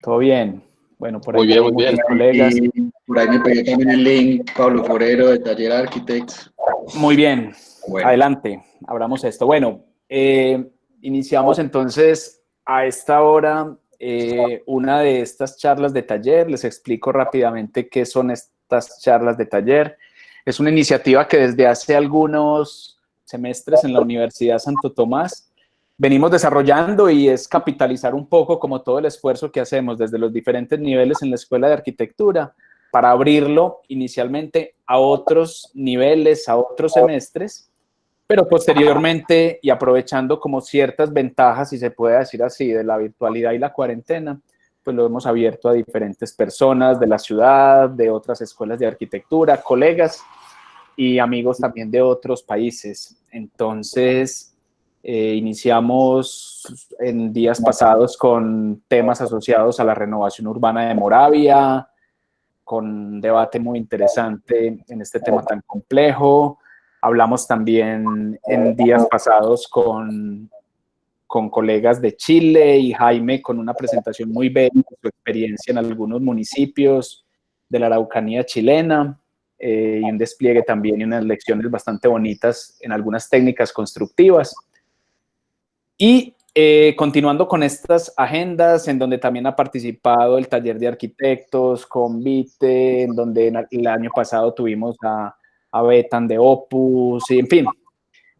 Todo bien. Bueno, por ahí Muy bien, vemos muy bien. muchos colegas. Y por ahí me pegué también el link, Pablo Forero, de Taller Architects. Muy bien. Bueno. Adelante, abramos esto. Bueno, iniciamos entonces a esta hora una de estas charlas de taller. Les explico rápidamente qué son estas charlas de taller. Es una iniciativa que desde hace algunos semestres en la Universidad Santo Tomás venimos desarrollando y es capitalizar un poco como todo el esfuerzo que hacemos desde los diferentes niveles en la Escuela de Arquitectura para abrirlo inicialmente a otros niveles, a otros semestres, pero posteriormente y aprovechando como ciertas ventajas, si se puede decir así, de la virtualidad y la cuarentena, pues lo hemos abierto a diferentes personas de la ciudad, de otras escuelas de arquitectura, colegas y amigos también de otros países. Entonces, iniciamos en días pasados con temas asociados a la renovación urbana de Moravia, con un debate muy interesante en este tema tan complejo. Hablamos también en días pasados con colegas de Chile y Jaime con una presentación muy bella de su experiencia en algunos municipios de la Araucanía chilena y un despliegue también y unas lecciones bastante bonitas en algunas técnicas constructivas. Y continuando con estas agendas, en donde también ha participado el taller de arquitectos, Convite, en donde el año pasado tuvimos a Betan de Opus, y en fin,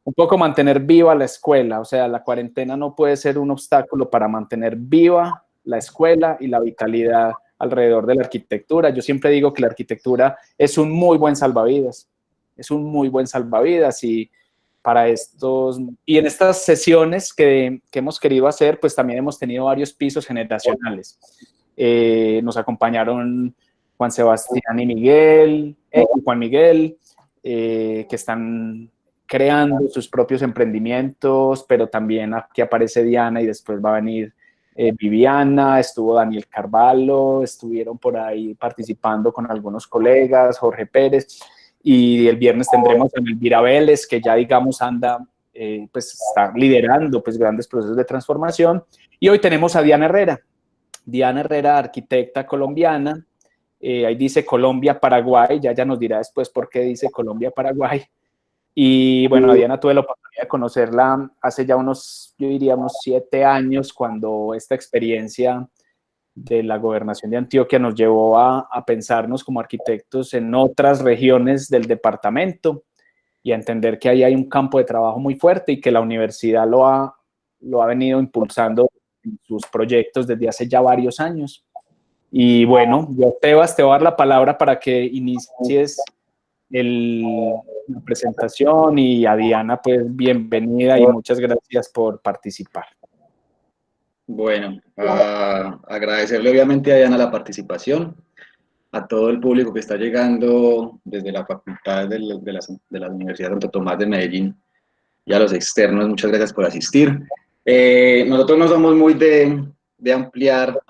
un poco mantener viva la escuela. O sea, la cuarentena no puede ser un obstáculo para mantener viva la escuela y la vitalidad alrededor de la arquitectura. Yo siempre digo que la arquitectura es un muy buen salvavidas, es un muy buen salvavidas y para estos, y en estas sesiones que hemos querido hacer, pues también hemos tenido varios pisos generacionales. Nos acompañaron Juan Sebastián y Miguel, Juan Miguel, que están creando sus propios emprendimientos, pero también aquí aparece Diana y después va a venir Viviana, estuvo Daniel Carvalho, estuvieron por ahí participando con algunos colegas, Jorge Pérez, y el viernes tendremos a Elvira Vélez, que ya digamos anda, pues está liderando pues grandes procesos de transformación, y hoy tenemos a Diana Herrera, arquitecta colombiana, ahí dice Colombia-Paraguay, ya nos dirá después por qué dice Colombia-Paraguay, y bueno, a Diana tuve la oportunidad de conocerla hace ya yo diría unos 7 años, cuando esta experiencia de la gobernación de Antioquia nos llevó a pensarnos como arquitectos en otras regiones del departamento y a entender que ahí hay un campo de trabajo muy fuerte y que la universidad lo ha venido impulsando en sus proyectos desde hace ya varios años. Y bueno, yo, Tebas, te voy a dar la palabra para que inicies la presentación, y a Diana, pues bienvenida y muchas gracias por participar. Bueno, agradecerle obviamente a Diana la participación, a todo el público que está llegando desde la Facultad de la Universidad Santo Tomás de Medellín y a los externos, muchas gracias por asistir. Nosotros no somos muy de ampliar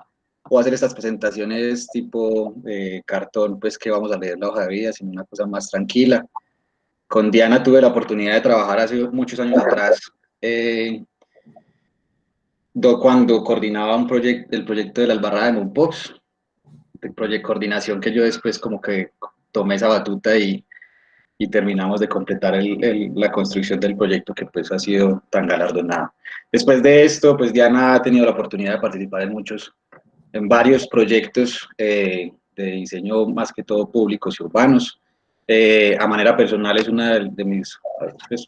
o hacer estas presentaciones tipo cartón, pues que vamos a leer la hoja de vida, sino una cosa más tranquila. Con Diana tuve la oportunidad de trabajar hace muchos años atrás, cuando coordinaba el proyecto de la Albarrada de Mompox, el proyecto coordinación que yo después como que tomé esa batuta y terminamos de completar la construcción del proyecto que pues ha sido tan galardonado. Después de esto, pues Diana ha tenido la oportunidad de participar en varios proyectos de diseño más que todo públicos y urbanos. A manera personal es una de mis, pues,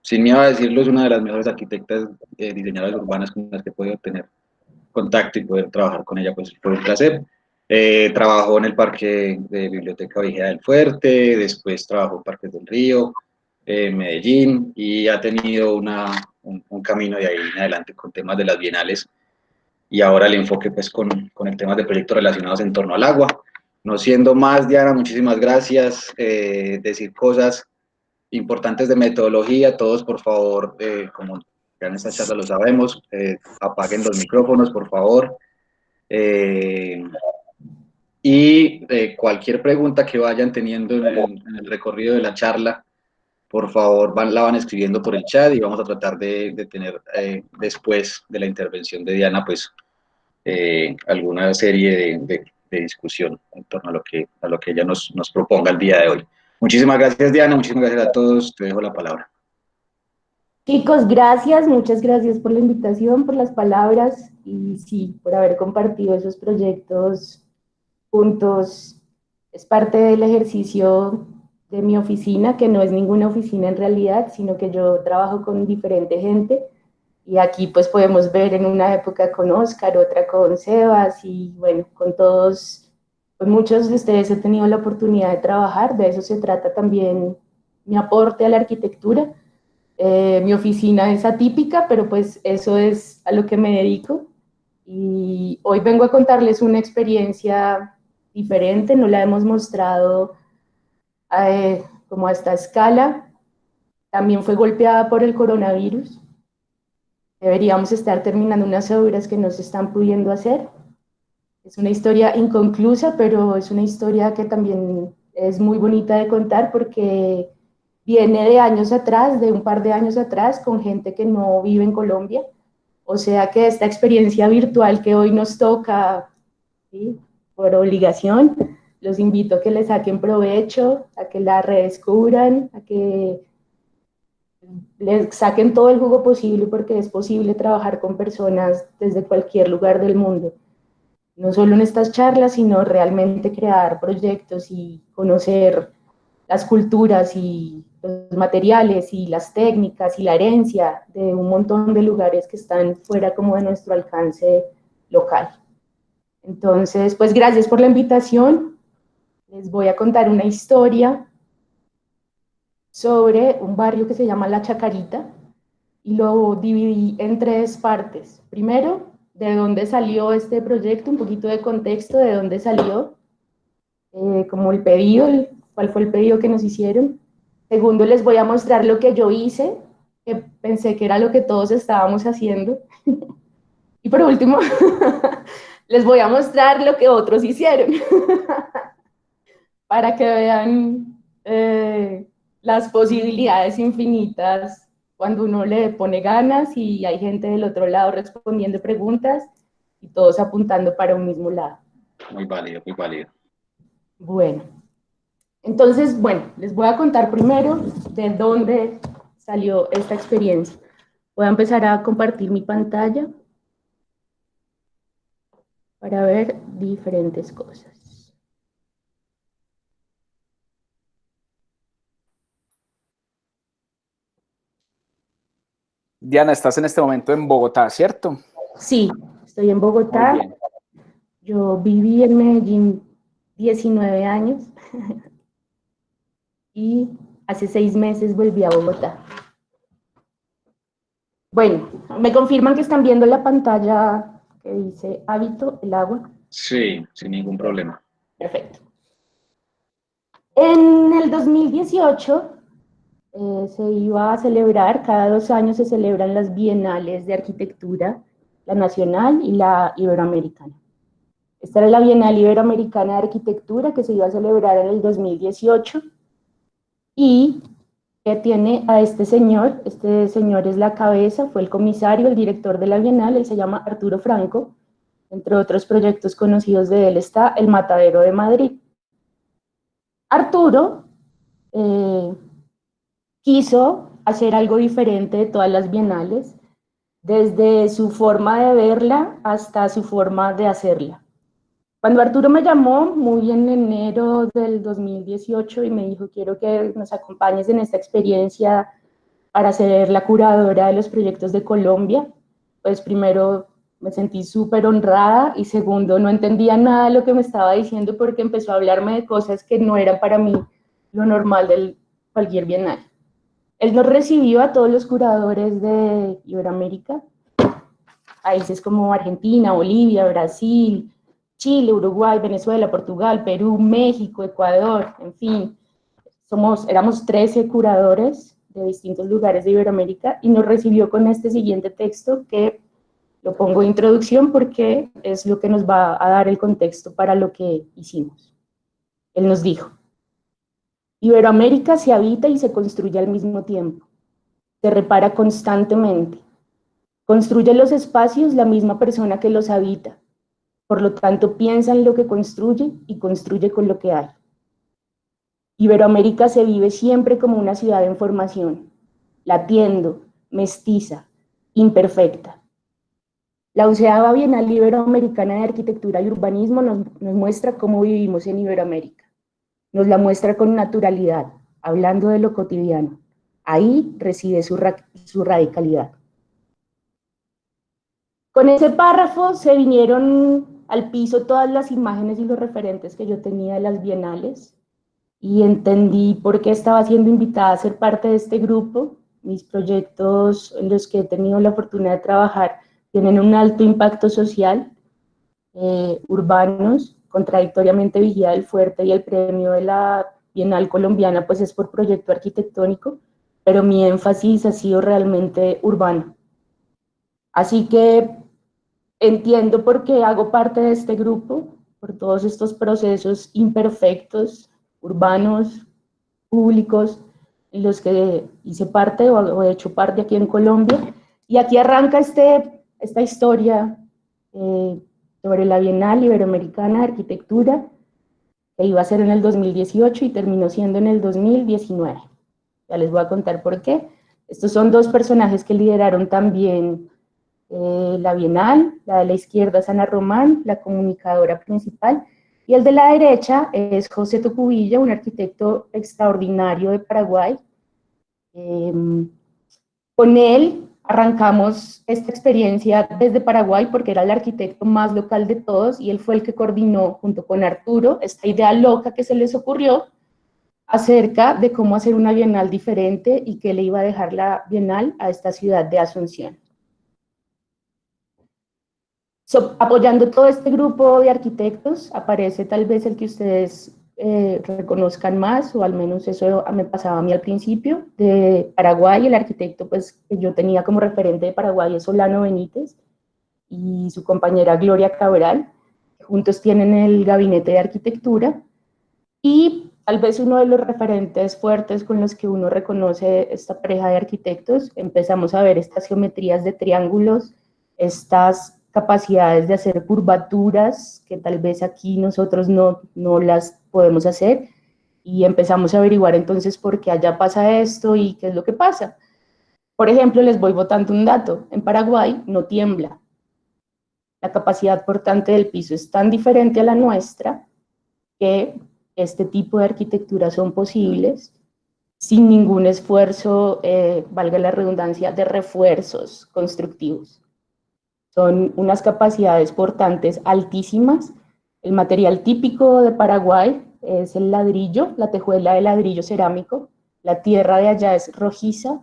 sin miedo a decirlo, es una de las mejores arquitectas diseñadoras urbanas con las que he podido tener contacto y poder trabajar con ella, pues fue un placer. Trabajó en el Parque de Biblioteca Vigía del Fuerte, después trabajó en Parques del Río, Medellín, y ha tenido un camino de ahí en adelante con temas de las bienales, y ahora el enfoque pues con el tema de proyectos relacionados en torno al agua. No siendo más, Diana, muchísimas gracias. Decir cosas importantes de metodología, todos por favor, como ya en esta charla lo sabemos, apaguen los micrófonos, por favor. Y cualquier pregunta que vayan teniendo en el recorrido de la charla, por favor la van escribiendo por el chat y vamos a tratar de tener después de la intervención de Diana, pues alguna serie de discusión en torno a lo que ella nos proponga el día de hoy. Muchísimas gracias, Diana, muchísimas gracias a todos, te dejo la palabra. Chicos, gracias, muchas gracias por la invitación, por las palabras y sí, por haber compartido esos proyectos juntos. Es parte del ejercicio de mi oficina, que no es ninguna oficina en realidad, sino que yo trabajo con diferente gente y aquí pues podemos ver en una época con Oscar, otra con Sebas y bueno, con todos, con muchos de ustedes he tenido la oportunidad de trabajar, de eso se trata también mi aporte a la arquitectura. Mi oficina es atípica, pero pues eso es a lo que me dedico. Y hoy vengo a contarles una experiencia diferente, no la hemos mostrado como a esta escala. También fue golpeada por el coronavirus. Deberíamos estar terminando unas obras que no se están pudiendo hacer. Es una historia inconclusa, pero es una historia que también es muy bonita de contar porque viene de años atrás, de un par de años atrás, con gente que no vive en Colombia. O sea que esta experiencia virtual que hoy nos toca, ¿sí?, por obligación, los invito a que le saquen provecho, a que la redescubran, a que le saquen todo el jugo posible porque es posible trabajar con personas desde cualquier lugar del mundo. No solo en estas charlas, sino realmente crear proyectos y conocer las culturas y los materiales y las técnicas y la herencia de un montón de lugares que están fuera como de nuestro alcance local. Entonces, pues gracias por la invitación. Les voy a contar una historia sobre un barrio que se llama La Chacarita y lo dividí en tres partes. Primero, de dónde salió este proyecto, un poquito de contexto de dónde salió, como el pedido, cuál fue el pedido que nos hicieron. Segundo, les voy a mostrar lo que yo hice, que pensé que era lo que todos estábamos haciendo. Y por último, les voy a mostrar lo que otros hicieron, para que vean las posibilidades infinitas cuando uno le pone ganas y hay gente del otro lado respondiendo preguntas y todos apuntando para un mismo lado. Muy válido, muy válido. Bueno, entonces, bueno, les voy a contar primero de dónde salió esta experiencia. Voy a empezar a compartir mi pantalla para ver diferentes cosas. Diana, estás en este momento en Bogotá, ¿cierto? Sí, estoy en Bogotá. Muy bien. Yo viví en Medellín 19 años y hace 6 meses volví a Bogotá. Bueno, me confirman que están viendo la pantalla que dice hábito, el agua. Sí, sin ningún problema. Perfecto. En el 2018 se iba a celebrar, cada 2 años se celebran las bienales de arquitectura, la nacional y la iberoamericana. Esta era la Bienal Iberoamericana de Arquitectura que se iba a celebrar en el 2018 y que tiene a este señor es la cabeza, fue el comisario, el director de la Bienal, él se llama Arturo Franco, entre otros proyectos conocidos de él está el Matadero de Madrid. Arturo quiso hacer algo diferente de todas las bienales, desde su forma de verla hasta su forma de hacerla. Cuando Arturo me llamó, muy en enero del 2018, y me dijo, quiero que nos acompañes en esta experiencia para ser la curadora de los proyectos de Colombia, pues primero me sentí súper honrada y segundo, no entendía nada de lo que me estaba diciendo porque empezó a hablarme de cosas que no eran para mí lo normal de cualquier bienal. Él nos recibió a todos los curadores de Iberoamérica, países como Argentina, Bolivia, Brasil, Chile, Uruguay, Venezuela, Portugal, Perú, México, Ecuador, en fin. Éramos 13 curadores de distintos lugares de Iberoamérica y nos recibió con este siguiente texto que lo pongo de introducción porque es lo que nos va a dar el contexto para lo que hicimos. Él nos dijo, Iberoamérica se habita y se construye al mismo tiempo, se repara constantemente, construye los espacios la misma persona que los habita, por lo tanto piensa en lo que construye y construye con lo que hay. Iberoamérica se vive siempre como una ciudad en formación, latiendo, mestiza, imperfecta. La 11ª Bienal Iberoamericana de Arquitectura y Urbanismo nos muestra cómo vivimos en Iberoamérica. Nos la muestra con naturalidad, hablando de lo cotidiano. Ahí reside su radicalidad. Con ese párrafo se vinieron al piso todas las imágenes y los referentes que yo tenía de las bienales y entendí por qué estaba siendo invitada a ser parte de este grupo. Mis proyectos en los que he tenido la fortuna de trabajar tienen un alto impacto social, urbanos, contradictoriamente Vigía del Fuerte y el premio de la Bienal Colombiana pues es por proyecto arquitectónico, pero mi énfasis ha sido realmente urbano. Así que entiendo por qué hago parte de este grupo, por todos estos procesos imperfectos, urbanos, públicos, en los que hice parte o he hecho parte aquí en Colombia. Y aquí arranca esta historia sobre la Bienal Iberoamericana de Arquitectura, que iba a ser en el 2018 y terminó siendo en el 2019. Ya les voy a contar por qué. Estos son dos personajes que lideraron también la Bienal, la de la izquierda es Ana Román, la comunicadora principal, y el de la derecha es José Tocubilla, un arquitecto extraordinario de Paraguay. Con él arrancamos esta experiencia desde Paraguay porque era el arquitecto más local de todos y él fue el que coordinó junto con Arturo esta idea loca que se les ocurrió acerca de cómo hacer una Bienal diferente y que le iba a dejar la Bienal a esta ciudad de Asunción. Apoyando todo este grupo de arquitectos, aparece tal vez el que ustedes reconozcan más, o al menos eso me pasaba a mí al principio, de Paraguay. El arquitecto pues, que yo tenía como referente de Paraguay es Solano Benítez, y su compañera Gloria Cabral, que juntos tienen el gabinete de arquitectura, y tal vez uno de los referentes fuertes con los que uno reconoce esta pareja de arquitectos, empezamos a ver estas geometrías de triángulos, estas capacidades de hacer curvaturas que tal vez aquí nosotros no las podemos hacer, y empezamos a averiguar entonces por qué allá pasa esto y qué es lo que pasa. Por ejemplo, les voy botando un dato, en Paraguay no tiembla, la capacidad portante del piso es tan diferente a la nuestra que este tipo de arquitecturas son posibles sin ningún esfuerzo, valga la redundancia, de refuerzos constructivos. Son unas capacidades portantes altísimas. El material típico de Paraguay es el ladrillo, la tejuela de ladrillo cerámico. La tierra de allá es rojiza,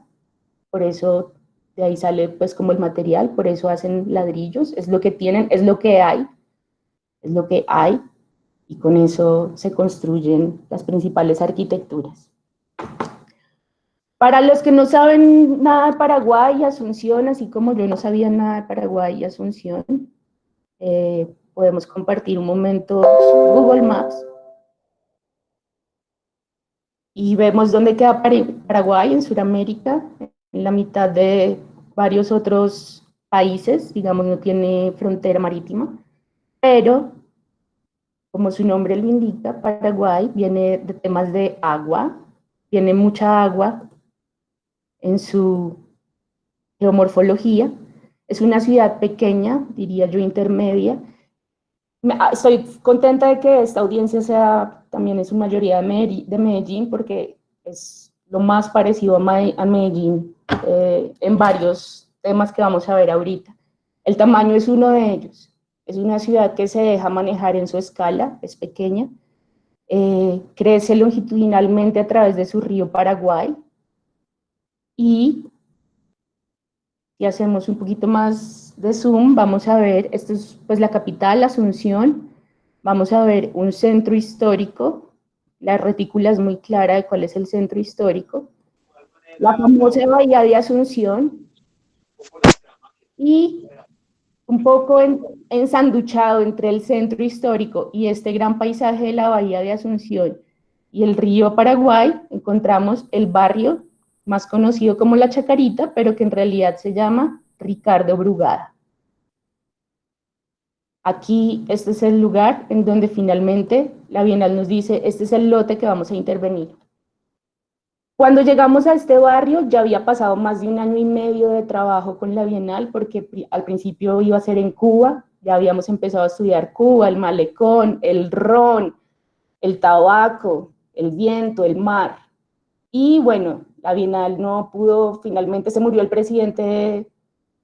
por eso de ahí sale pues como el material, por eso hacen ladrillos. Es lo que tienen, es lo que hay, y con eso se construyen las principales arquitecturas. Para los que no saben nada de Paraguay y Asunción, así como yo no sabía nada de Paraguay y Asunción, podemos compartir un momento Google Maps y vemos dónde queda Paraguay en Sudamérica, en la mitad de varios otros países, digamos, no tiene frontera marítima, pero como su nombre lo indica, Paraguay viene de temas de agua, tiene mucha agua en su geomorfología. Es una ciudad pequeña, diría yo intermedia. Estoy contenta de que esta audiencia también en su mayoría de Medellín, porque es lo más parecido a Medellín en varios temas que vamos a ver ahorita. El tamaño es uno de ellos. Es una ciudad que se deja manejar en su escala, es pequeña, crece longitudinalmente a través de su río Paraguay, y si hacemos un poquito más de zoom, vamos a ver, esto es pues la capital, Asunción, vamos a ver un centro histórico, la retícula es muy clara de cuál es el centro histórico, la famosa bahía de Asunción, y un poco ensanduchado entre el centro histórico y este gran paisaje de la bahía de Asunción y el río Paraguay, encontramos el barrio más conocido como La Chacarita, pero que en realidad se llama Ricardo Brugada. aquí este es el lugar en donde finalmente la Bienal nos dice, este es el lote que vamos a intervenir. Cuando llegamos a este barrio ya había pasado más de 1 año y medio de trabajo con la Bienal, porque al principio iba a ser en Cuba, ya habíamos empezado a estudiar Cuba, el malecón, el ron, el tabaco, el viento, el mar. Y bueno, la Bienal no pudo, finalmente se murió el presidente,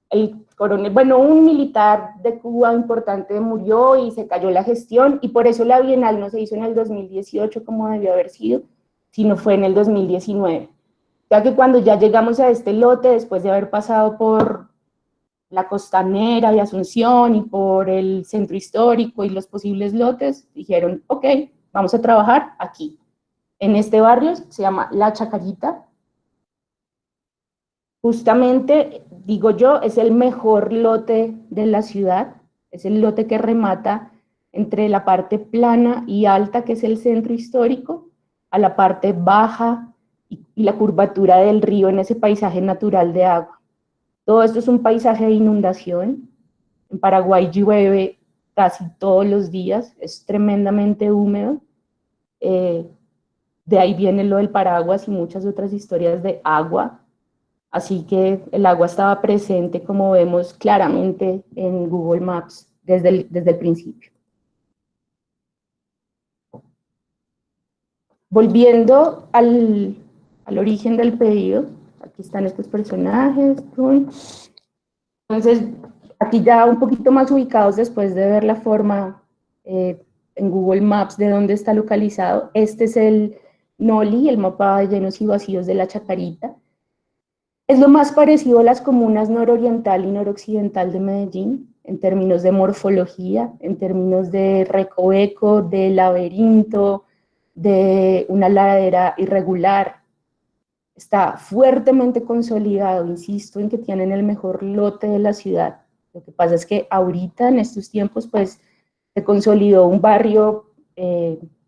el coronel, bueno, un militar de Cuba importante murió y se cayó la gestión, y por eso la Bienal no se hizo en el 2018 como debió haber sido, sino fue en el 2019. Ya que cuando ya llegamos a este lote, después de haber pasado por la Costanera de Asunción y por el centro histórico y los posibles lotes, dijeron, ok, vamos a trabajar aquí. En este barrio se llama La Chacarita. Justamente, digo yo, es el mejor lote de la ciudad, es el lote que remata entre la parte plana y alta, que es el centro histórico, a la parte baja y la curvatura del río en ese paisaje natural de agua. Todo esto es un paisaje de inundación. En Paraguay llueve casi todos los días, es tremendamente húmedo. De ahí viene lo del paraguas y muchas otras historias de agua. Así que el agua estaba presente, como vemos claramente en Google Maps desde el principio. Volviendo al origen del pedido, aquí están estos personajes. Entonces, aquí ya un poquito más ubicados después de ver la forma en Google Maps de dónde está localizado. Este es el NOLI, el mapa de llenos y vacíos de la Chacarita. Es lo más parecido a las comunas nororiental y noroccidental de Medellín, en términos de morfología, en términos de recoveco, de laberinto, de una ladera irregular. Está fuertemente consolidado, insisto en que tienen el mejor lote de la ciudad. Lo que pasa es que ahorita, en estos tiempos, pues se consolidó un barrio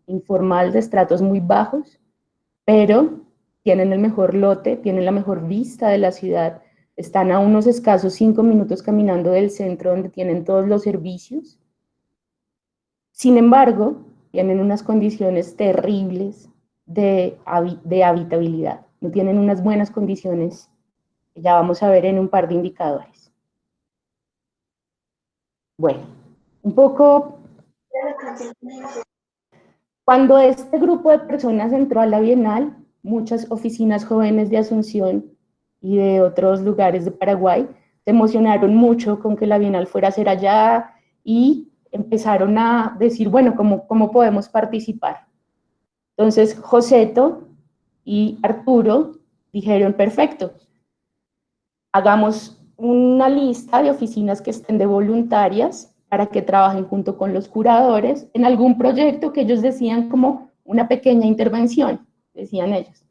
informal de estratos muy bajos, pero tienen el mejor lote, tienen la mejor vista de la ciudad, están a unos escasos 5 minutos caminando del centro donde tienen todos los servicios. Sin embargo, tienen unas condiciones terribles de habitabilidad, no tienen unas buenas condiciones, que ya vamos a ver en un par de indicadores. Bueno, un poco, cuando este grupo de personas entró a la Bienal, muchas oficinas jóvenes de Asunción y de otros lugares de Paraguay se emocionaron mucho con que la Bienal fuera a ser allá y empezaron a decir, bueno, ¿cómo podemos participar? Entonces, Joseto y Arturo dijeron, perfecto, hagamos una lista de oficinas que estén de voluntarias para que trabajen junto con los curadores en algún proyecto que ellos decían como una pequeña intervención, decían ellos.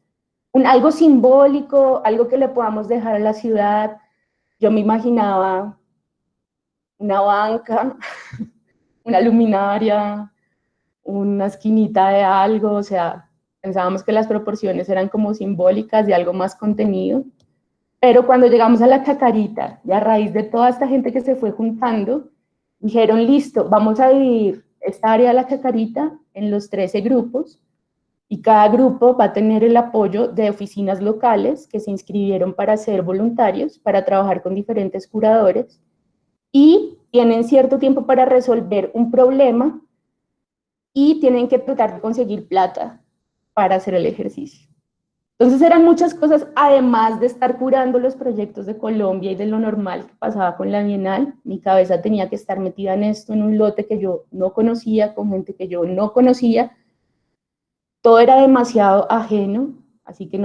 Algo simbólico, algo que le podamos dejar a la ciudad. Yo me imaginaba una banca, una luminaria, una esquinita de algo, o sea, pensábamos que las proporciones eran como simbólicas de algo más contenido. Pero cuando llegamos a la Chacarita, y a raíz de toda esta gente que se fue juntando, dijeron, listo, vamos a dividir esta área de la Chacarita en los 13 grupos, y cada grupo va a tener el apoyo de oficinas locales que se inscribieron para ser voluntarios, para trabajar con diferentes curadores, y tienen cierto tiempo para resolver un problema, y tienen que tratar de conseguir plata para hacer el ejercicio. Entonces eran muchas cosas, además de estar curando los proyectos de Colombia y de lo normal que pasaba con la Bienal. Mi cabeza tenía que estar metida en esto, en un lote que yo no conocía, con gente que yo no conocía. Todo era demasiado ajeno, así que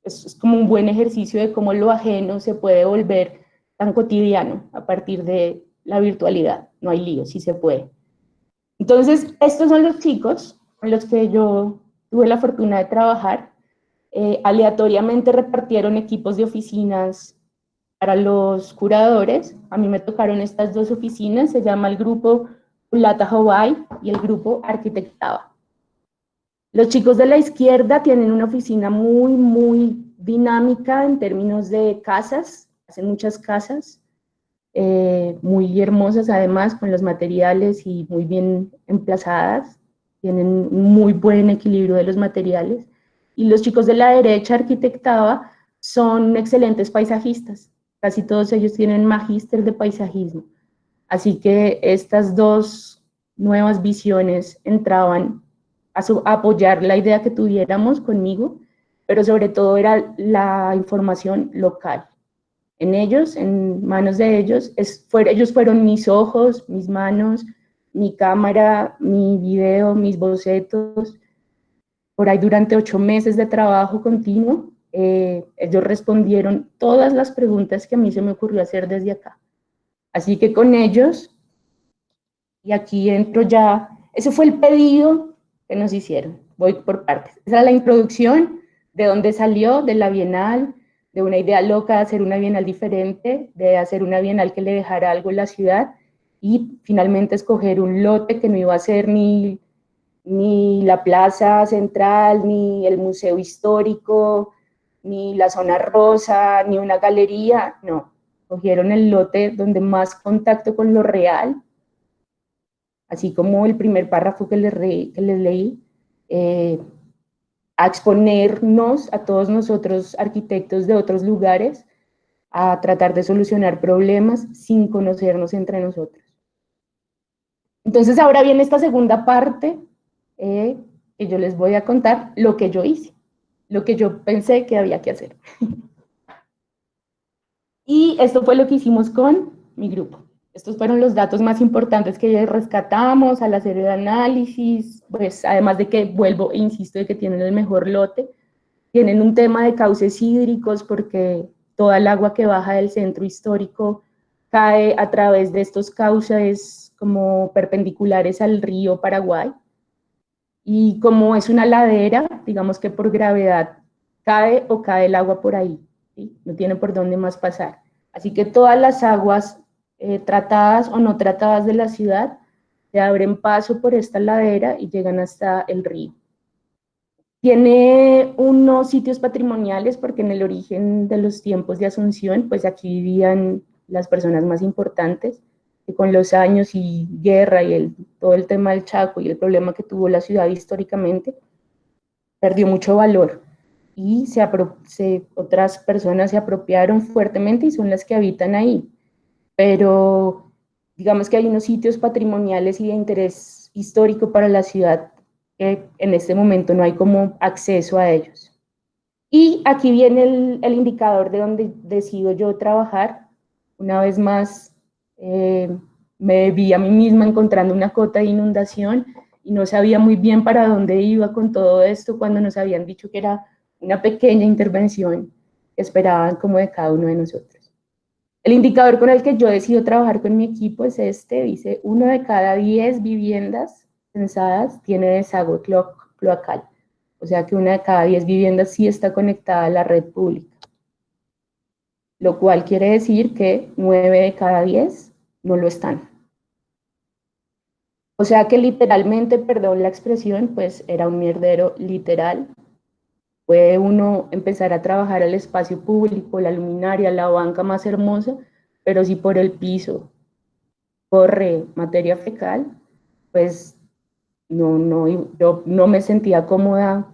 es como un buen ejercicio de cómo lo ajeno se puede volver tan cotidiano a partir de la virtualidad. No hay lío, sí se puede. Entonces, estos son los chicos con los que yo tuve la fortuna de trabajar. Aleatoriamente repartieron equipos de oficinas para los curadores. A mí me tocaron estas 2 oficinas, se llama el grupo Ulata Hawaii y el grupo Arquitectaba. Los chicos de la izquierda tienen una oficina muy dinámica en términos de casas, hacen muchas casas. muy hermosas además, con los materiales y muy bien emplazadas, tienen un muy buen equilibrio de los materiales. Y los chicos de la derecha, Arquitectaba, son excelentes paisajistas. Casi todos ellos tienen magíster de paisajismo. Así que estas dos nuevas visiones entraban a apoyar la idea que tuviéramos conmigo, pero sobre todo era la información local. En ellos, en manos de ellos, ellos fueron mis ojos, mis manos, mi cámara, mi video, mis bocetos. Por ahí durante 8 meses de trabajo continuo, ellos respondieron todas las preguntas que a mí se me ocurrió hacer desde acá. Así que con ellos, y aquí entro ya, ese fue el pedido que nos hicieron. Voy por partes. Esa era la introducción de dónde salió, de la Bienal, de una idea loca de hacer una Bienal diferente, de hacer una Bienal que le dejara algo a la ciudad, y finalmente escoger un lote que no iba a ser ni la plaza central, ni el museo histórico, ni la zona rosa, ni una galería, no. Cogieron el lote donde más contacto con lo real, así como el primer párrafo que les leí, a exponernos a todos nosotros, arquitectos de otros lugares, a tratar de solucionar problemas sin conocernos entre nosotros. Entonces ahora viene esta segunda parte, que yo les voy a contar lo que yo hice, lo que yo pensé que había que hacer. Y esto fue lo que hicimos con mi grupo. Estos fueron los datos más importantes que rescatamos al hacer el análisis, pues además de que, vuelvo e insisto, de que tienen el mejor lote, tienen un tema de cauces hídricos porque toda el agua que baja del centro histórico cae a través de estos cauces como perpendiculares al río Paraguay, y como es una ladera, digamos que por gravedad cae el agua por ahí, ¿sí? No tiene por dónde más pasar. Así que todas las aguas tratadas o no tratadas de la ciudad se abren paso por esta ladera y llegan hasta el río. Tiene unos sitios patrimoniales porque en el origen de los tiempos de Asunción, pues aquí vivían las personas más importantes, que con los años y guerra y todo el tema del Chaco y el problema que tuvo la ciudad históricamente, perdió mucho valor y otras personas se apropiaron fuertemente y son las que habitan ahí. Pero digamos que hay unos sitios patrimoniales y de interés histórico para la ciudad que en este momento no hay como acceso a ellos. Y aquí viene el indicador de donde decido yo trabajar. Una vez más, me vi a mí misma encontrando una cota de inundación y no sabía muy bien para dónde iba con todo esto cuando nos habían dicho que era una pequeña intervención que esperaban como de cada uno de nosotros. El indicador con el que yo decido trabajar con mi equipo es este, dice 1 de cada 10 viviendas censadas tiene desagüe cloacal, o sea que 1 de cada 10 viviendas sí está conectada a la red pública, lo cual quiere decir que 9 de cada 10 no lo están. O sea que literalmente, perdón la expresión, pues era un mierdero literal. Puede uno empezar a trabajar el espacio público, la luminaria, la banca más hermosa, pero si por el piso corre materia fecal, pues yo no me sentía cómoda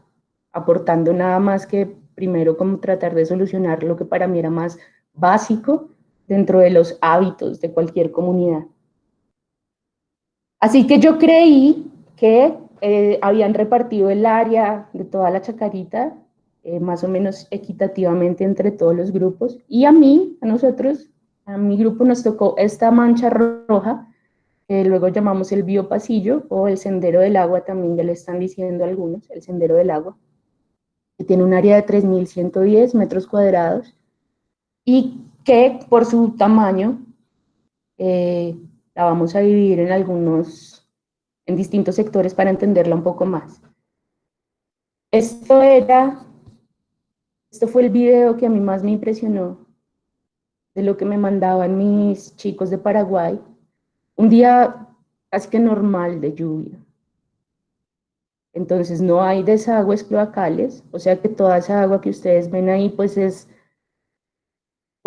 aportando nada más que primero como tratar de solucionar lo que para mí era más básico dentro de los hábitos de cualquier comunidad. Así que yo creí que habían repartido el área de toda la Chacarita más o menos equitativamente entre todos los grupos, y a nosotros, a mi grupo nos tocó esta mancha roja, que luego llamamos el biopasillo o el sendero del agua, también ya le están diciendo algunos, el sendero del agua, que tiene un área de 3.110 metros cuadrados y que por su tamaño la vamos a dividir en distintos sectores para entenderla un poco más. Esto fue el video que a mí más me impresionó de lo que me mandaban mis chicos de Paraguay. Un día casi que normal de lluvia. Entonces no hay desagües cloacales, o sea que toda esa agua que ustedes ven ahí pues es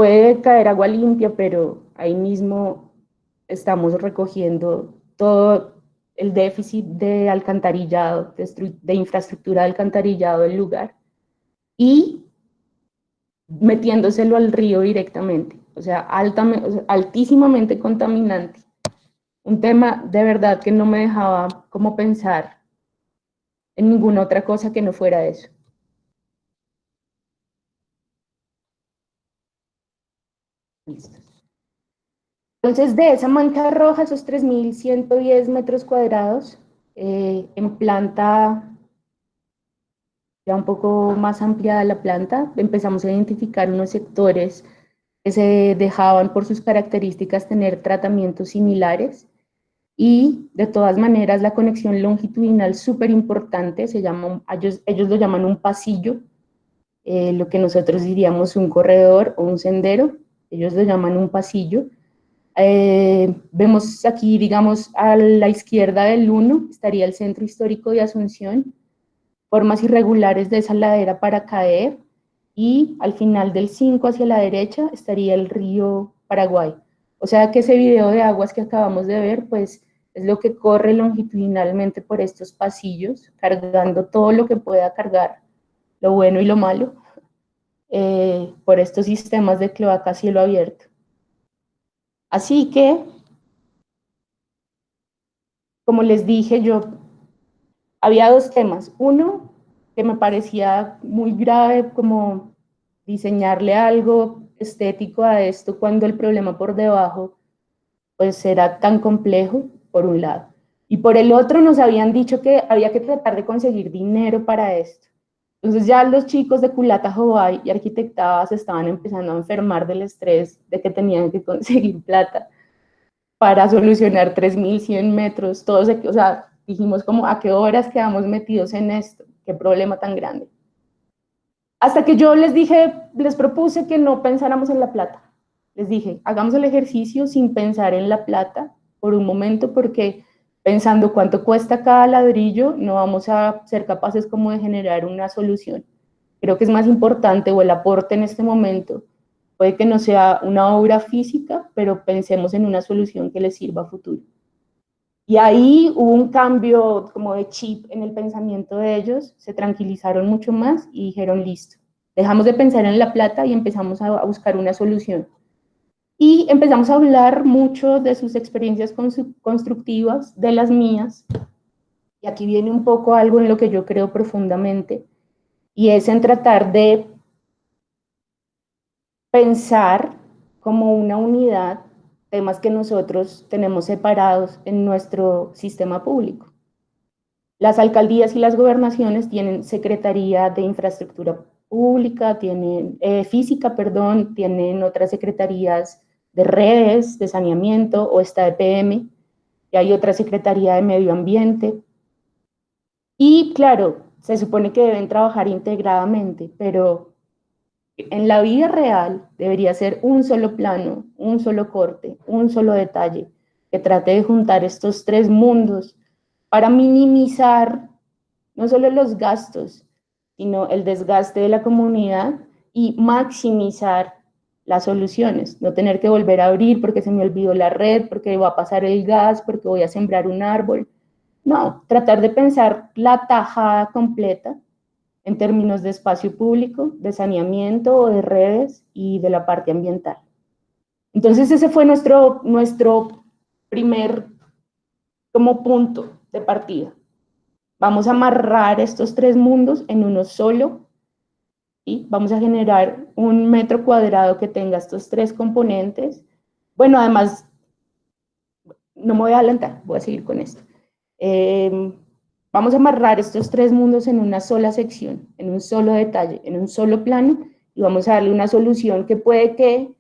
puede caer agua limpia, pero ahí mismo estamos recogiendo todo el déficit de alcantarillado, de infraestructura de alcantarillado del lugar y metiéndoselo al río directamente, o sea, altísimamente contaminante. Un tema de verdad que no me dejaba como pensar en ninguna otra cosa que no fuera eso. Listo. Entonces, de esa mancha roja, esos 3.110 metros cuadrados, en planta ya un poco más ampliada la planta, empezamos a identificar unos sectores que se dejaban por sus características tener tratamientos similares y de todas maneras la conexión longitudinal súper importante, ellos lo llaman un pasillo, lo que nosotros diríamos un corredor o un sendero, ellos lo llaman un pasillo. Vemos aquí, digamos, a la izquierda del 1 estaría el centro histórico de Asunción, formas irregulares de esa ladera para caer, y al final del 5 hacia la derecha estaría el río Paraguay. O sea que ese video de aguas que acabamos de ver, pues es lo que corre longitudinalmente por estos pasillos, cargando todo lo que pueda cargar, lo bueno y lo malo, por estos sistemas de cloaca a cielo abierto. Así que, como les dije, había dos temas. Uno, que me parecía muy grave, como diseñarle algo estético a esto cuando el problema por debajo pues era tan complejo, por un lado. Y por el otro nos habían dicho que había que tratar de conseguir dinero para esto. Entonces ya los chicos de Culata, Jobay y Arquitectada se estaban empezando a enfermar del estrés de que tenían que conseguir plata para solucionar 3.100 metros, todos, o sea, dijimos como, ¿a qué horas quedamos metidos en esto? ¿Qué problema tan grande? Hasta que yo les propuse que no pensáramos en la plata. Les dije, hagamos el ejercicio sin pensar en la plata por un momento, porque pensando cuánto cuesta cada ladrillo, no vamos a ser capaces como de generar una solución. Creo que es más importante, o el aporte en este momento, puede que no sea una obra física, pero pensemos en una solución que les sirva a futuro. Y ahí hubo un cambio como de chip en el pensamiento de ellos, se tranquilizaron mucho más y dijeron, listo, dejamos de pensar en la plata y empezamos a buscar una solución. Y empezamos a hablar mucho de sus experiencias constructivas, de las mías, y aquí viene un poco algo en lo que yo creo profundamente, y es en tratar de pensar como una unidad temas que nosotros tenemos separados en nuestro sistema público. Las alcaldías y las gobernaciones tienen Secretaría de Infraestructura Pública, tienen Física, perdón, tienen otras secretarías de redes, de saneamiento, o está EPM, y hay otra Secretaría de Medio Ambiente. Y claro, se supone que deben trabajar integradamente, pero en la vida real debería ser un solo plano, un solo corte, un solo detalle, que trate de juntar estos tres mundos para minimizar no solo los gastos, sino el desgaste de la comunidad y maximizar las soluciones. No tener que volver a abrir porque se me olvidó la red, porque va a pasar el gas, porque voy a sembrar un árbol. No, tratar de pensar la tajada completa en términos de espacio público, de saneamiento o de redes y de la parte ambiental. Entonces ese fue nuestro primer como punto de partida. Vamos a amarrar estos tres mundos en uno solo y vamos a generar un metro cuadrado que tenga estos tres componentes. Bueno, además, no me voy a adelantar, voy a seguir con esto. Vamos a amarrar estos tres mundos en una sola sección, en un solo detalle, en un solo plano, y vamos a darle una solución que puede que,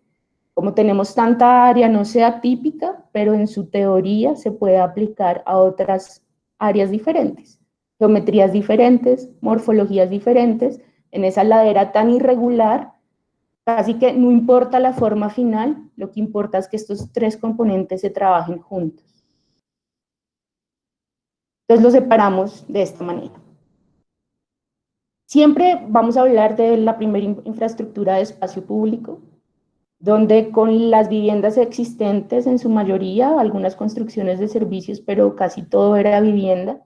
como tenemos tanta área, no sea típica, pero en su teoría se puede aplicar a otras áreas diferentes, geometrías diferentes, morfologías diferentes, en esa ladera tan irregular, casi que no importa la forma final, lo que importa es que estos tres componentes se trabajen juntos. Entonces lo separamos de esta manera. Siempre vamos a hablar de la primera infraestructura de espacio público, donde con las viviendas existentes en su mayoría, algunas construcciones de servicios, pero casi todo era vivienda.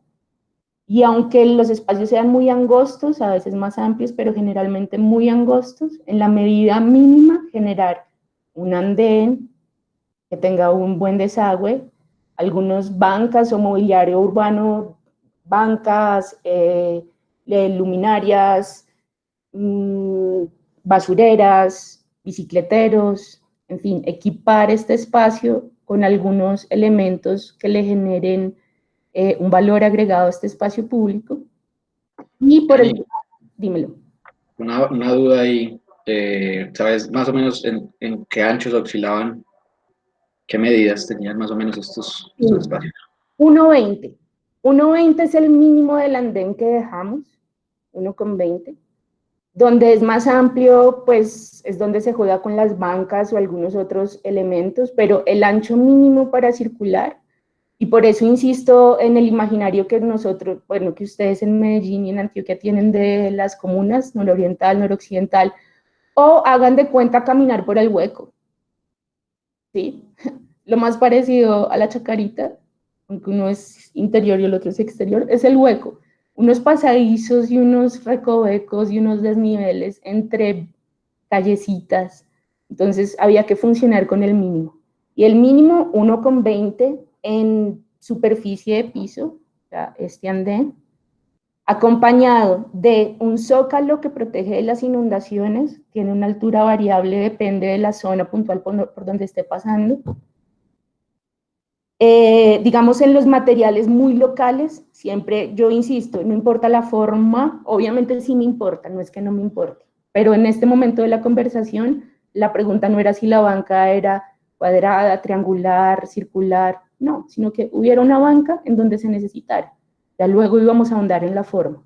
Y aunque los espacios sean muy angostos, a veces más amplios, pero generalmente muy angostos, en la medida mínima generar un andén que tenga un buen desagüe, algunas bancas o mobiliario urbano, bancas, luminarias, basureras, bicicleteros, en fin, equipar este espacio con algunos elementos que le generen un valor agregado a este espacio público. Y por el... Dímelo. Una duda ahí, ¿sabes más o menos en qué anchos oscilaban, qué medidas tenían más o menos estos espacios? 1,20. 1,20 es el mínimo del andén que dejamos, 1,20. Donde es más amplio, pues es donde se juega con las bancas o algunos otros elementos, pero el ancho mínimo para circular, y por eso insisto en el imaginario que nosotros, bueno, que ustedes en Medellín y en Antioquia tienen de las comunas, nororiental, noroccidental, o hagan de cuenta caminar por el hueco, ¿sí? Lo más parecido a la chacarita, aunque uno es interior y el otro es exterior, es el hueco. Unos pasadizos y unos recovecos y unos desniveles entre callecitas. Entonces había que funcionar con el mínimo. Y el mínimo 1,20 en superficie de piso, o sea, este andén, acompañado de un zócalo que protege de las inundaciones, tiene una altura variable, depende de la zona puntual por donde esté pasando. Digamos, en los materiales muy locales, siempre, yo insisto, no importa la forma, obviamente sí me importa, no es que no me importe, pero en este momento de la conversación, la pregunta no era si la banca era cuadrada, triangular, circular, no, sino que hubiera una banca en donde se necesitara. Ya luego íbamos a ahondar en la forma.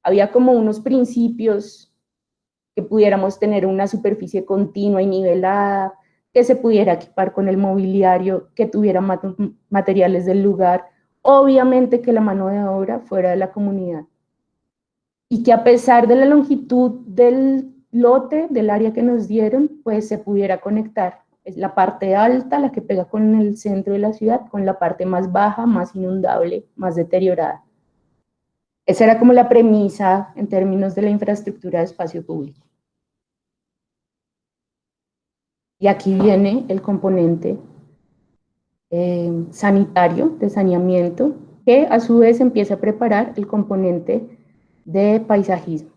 Había como unos principios que pudiéramos tener una superficie continua y nivelada, que se pudiera equipar con el mobiliario, que tuviera materiales del lugar, obviamente que la mano de obra fuera de la comunidad. Y que a pesar de la longitud del lote, del área que nos dieron, pues se pudiera conectar. Es la parte alta, la que pega con el centro de la ciudad, con la parte más baja, más inundable, más deteriorada. Esa era como la premisa en términos de la infraestructura de espacio público. Y aquí viene el componente sanitario, de saneamiento, que a su vez empieza a preparar el componente de paisajismo.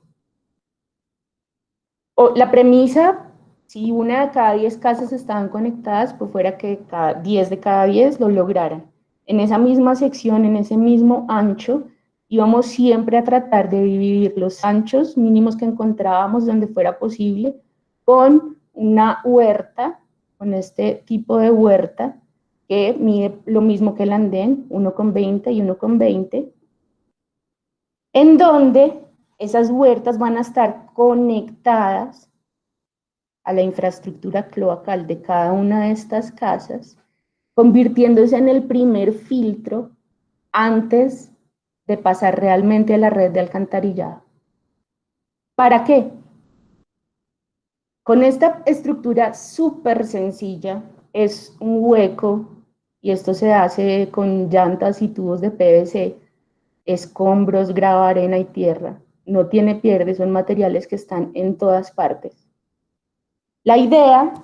La premisa, si una de cada 10 casas estaban conectadas, pues fuera que 10 de cada 10 lo lograran. En esa misma sección, en ese mismo ancho, íbamos siempre a tratar de dividir los anchos mínimos que encontrábamos donde fuera posible con una huerta, con este tipo de huerta, que mide lo mismo que el andén, 1,20 y 1,20, en donde esas huertas van a estar conectadas a la infraestructura cloacal de cada una de estas casas, convirtiéndose en el primer filtro antes de pasar realmente a la red de alcantarillado. ¿Para qué? Con esta estructura súper sencilla, es un hueco, y esto se hace con llantas y tubos de PVC, escombros, grava, arena y tierra. No tiene pierde, son materiales que están en todas partes. La idea,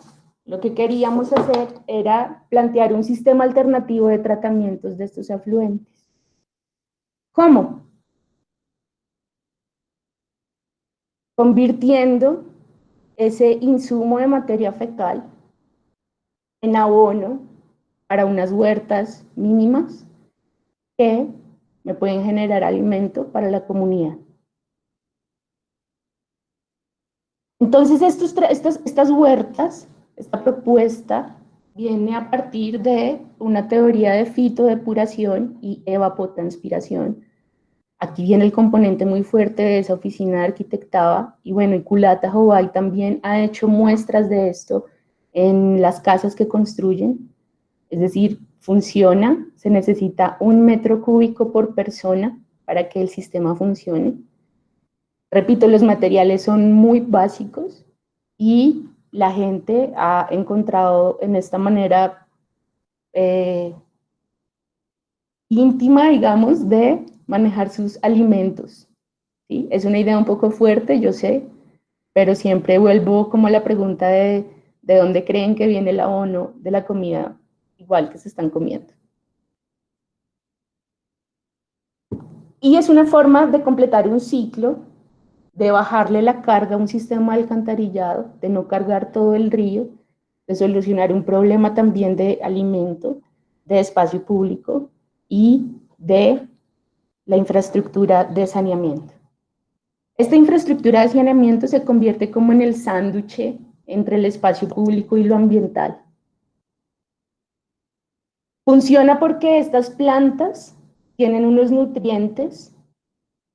lo que queríamos hacer era plantear un sistema alternativo de tratamientos de estos afluentes. ¿Cómo? Convirtiendo ese insumo de materia fecal en abono para unas huertas mínimas que me pueden generar alimento para la comunidad. Entonces, estas huertas, esta propuesta, viene a partir de una teoría de fitodepuración y evapotranspiración. Aquí viene el componente muy fuerte de esa oficina arquitectada, y bueno, y Culata Jobay también ha hecho muestras de esto en las casas que construyen, es decir, funciona, se necesita 1 metro cúbico por persona para que el sistema funcione. Repito, los materiales son muy básicos y la gente ha encontrado en esta manera íntima, digamos, de manejar sus alimentos, ¿sí? Es una idea un poco fuerte, yo sé, pero siempre vuelvo como a la pregunta de dónde creen que viene el abono de la comida igual que se están comiendo. Y es una forma de completar un ciclo, de bajarle la carga a un sistema de alcantarillado, de no cargar todo el río, de solucionar un problema también de alimento, de espacio público y de la infraestructura de saneamiento. Esta infraestructura de saneamiento se convierte como en el sándwich entre el espacio público y lo ambiental. Funciona porque estas plantas tienen unos nutrientes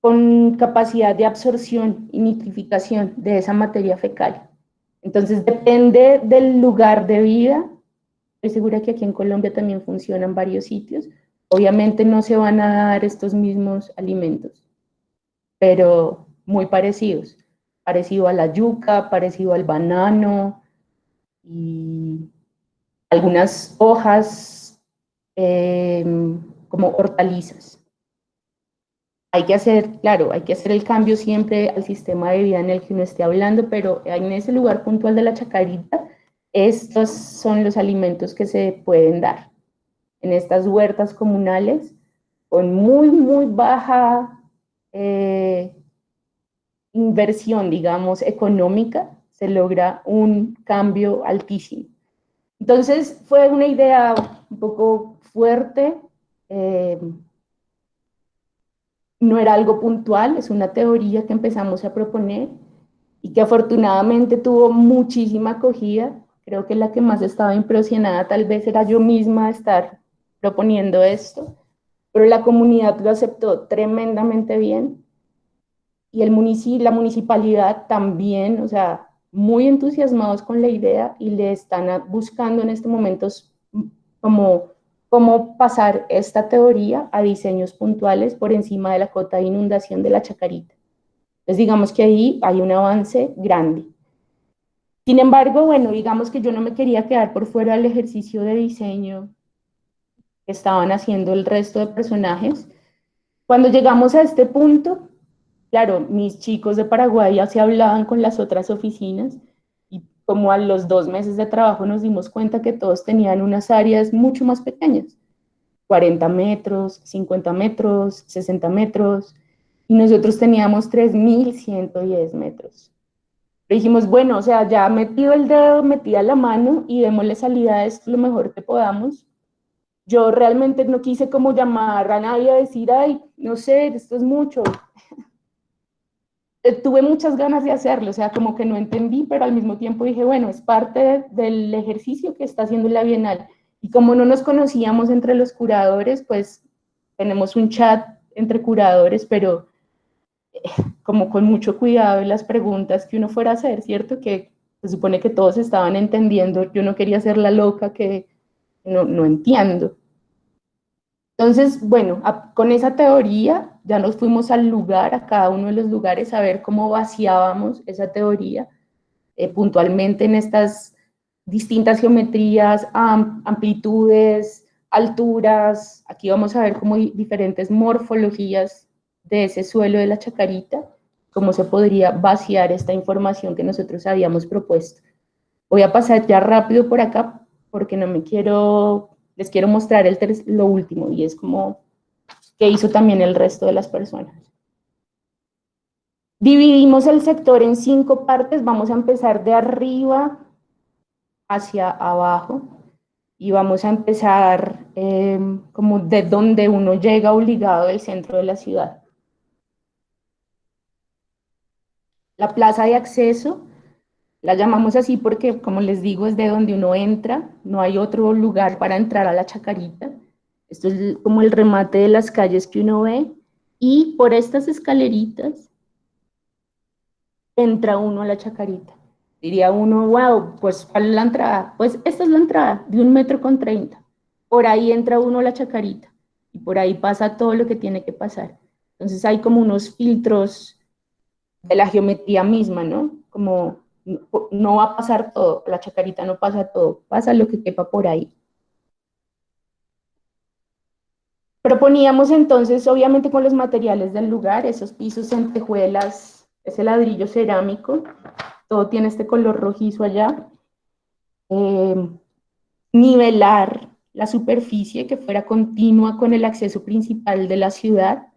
con capacidad de absorción y nitrificación de esa materia fecal. Entonces, depende del lugar de vida. Estoy segura que aquí en Colombia también funcionan varios sitios. Obviamente no se van a dar estos mismos alimentos, pero muy parecidos. Parecido a la yuca, parecido al banano y algunas hojas como hortalizas. Hay que hacer, claro, hay que hacer el cambio siempre al sistema de vida en el que uno esté hablando, pero en ese lugar puntual de la Chacarita, estos son los alimentos que se pueden dar en estas huertas comunales con muy, muy baja inversión, digamos, económica, se logra un cambio altísimo. Entonces, fue una idea un poco fuerte, no era algo puntual, es una teoría que empezamos a proponer y que afortunadamente tuvo muchísima acogida. Creo que la que más estaba impresionada tal vez era yo misma de estar proponiendo esto, pero la comunidad lo aceptó tremendamente bien y la municipalidad también, o sea, muy entusiasmados con la idea y le están buscando en este momento como cómo pasar esta teoría a diseños puntuales por encima de la cota de inundación de la Chacarita. Entonces, digamos que ahí hay un avance grande. Sin embargo, bueno, digamos que yo no me quería quedar por fuera del ejercicio de diseño que estaban haciendo el resto de personajes. Cuando llegamos a este punto, claro, mis chicos de Paraguay ya se hablaban con las otras oficinas y como a los 2 meses de trabajo nos dimos cuenta que todos tenían unas áreas mucho más pequeñas, 40 metros, 50 metros, 60 metros, y nosotros teníamos 3.110 metros. Pero dijimos, bueno, o sea, ya metido el dedo, metida la mano y démosle salida a esto lo mejor que podamos. Yo realmente no quise como llamar a nadie a decir, ay, no sé, esto es mucho. Tuve muchas ganas de hacerlo, o sea, como que no entendí, pero al mismo tiempo dije, bueno, es parte del ejercicio que está haciendo la Bienal. Y como no nos conocíamos entre los curadores, pues tenemos un chat entre curadores, pero como con mucho cuidado en las preguntas que uno fuera a hacer, ¿cierto? Que se supone que todos estaban entendiendo, yo no quería ser la loca que no entiendo. Entonces, bueno, con esa teoría ya nos fuimos al lugar, a cada uno de los lugares, a ver cómo vaciábamos esa teoría puntualmente en estas distintas geometrías, amplitudes, alturas. Aquí vamos a ver como diferentes morfologías de ese suelo de la Chacarita, cómo se podría vaciar esta información que nosotros habíamos propuesto. Voy a pasar ya rápido por acá porque no me quiero, les quiero mostrar lo último y es como que hizo también el resto de las personas. Dividimos el sector en 5 partes, vamos a empezar de arriba hacia abajo y vamos a empezar como de donde uno llega obligado del centro de la ciudad. La plaza de acceso la llamamos así porque, como les digo, es de donde uno entra, no hay otro lugar para entrar a la Chacarita. Esto es como el remate de las calles que uno ve y por estas escaleritas entra uno a la Chacarita. Diría uno, wow, pues ¿cuál es la entrada? Pues esta es la entrada, de 1,30 m. Por ahí entra uno a la Chacarita y por ahí pasa todo lo que tiene que pasar. Entonces hay como unos filtros de la geometría misma, ¿no? Como no va a pasar todo, la Chacarita no pasa todo, pasa lo que quepa por ahí. Proponíamos entonces, obviamente con los materiales del lugar, esos pisos en tejuelas, ese ladrillo cerámico, todo tiene este color rojizo allá, nivelar la superficie que fuera continua con el acceso principal de la ciudad,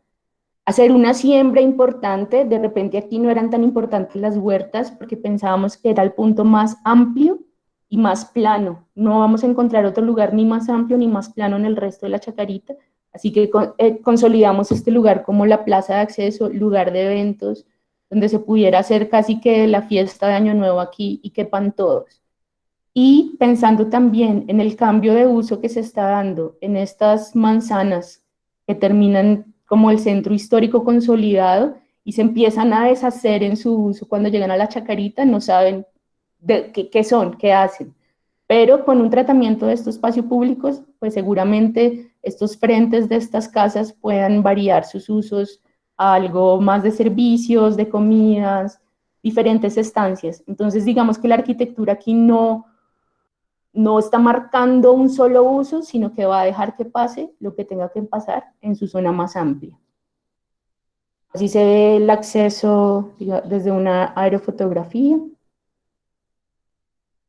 hacer una siembra importante. De repente aquí no eran tan importantes las huertas porque pensábamos que era el punto más amplio y más plano. No vamos a encontrar otro lugar ni más amplio ni más plano en el resto de la Chacarita, así que consolidamos este lugar como la plaza de acceso, lugar de eventos, donde se pudiera hacer casi que la fiesta de Año Nuevo aquí y quepan todos. Y pensando también en el cambio de uso que se está dando en estas manzanas que terminan como el centro histórico consolidado y se empiezan a deshacer en su uso cuando llegan a la Chacarita, no saben qué son, qué hacen. Pero con un tratamiento de estos espacios públicos, pues seguramente estos frentes de estas casas puedan variar sus usos a algo más de servicios, de comidas, diferentes estancias. Entonces digamos que la arquitectura aquí no está marcando un solo uso, sino que va a dejar que pase lo que tenga que pasar en su zona más amplia. Así se ve el acceso desde una aerofotografía,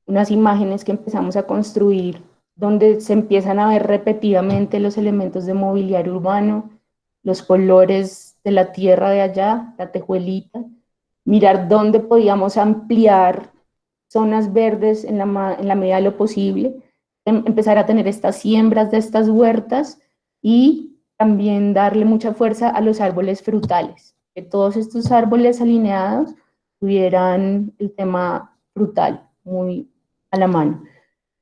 unas imágenes que empezamos a construir donde se empiezan a ver repetidamente los elementos de mobiliario urbano, los colores de la tierra de allá, la tejuelita, mirar dónde podíamos ampliar zonas verdes en la medida de lo posible, empezar a tener estas siembras de estas huertas y también darle mucha fuerza a los árboles frutales, que todos estos árboles alineados tuvieran el tema frutal muy a la mano.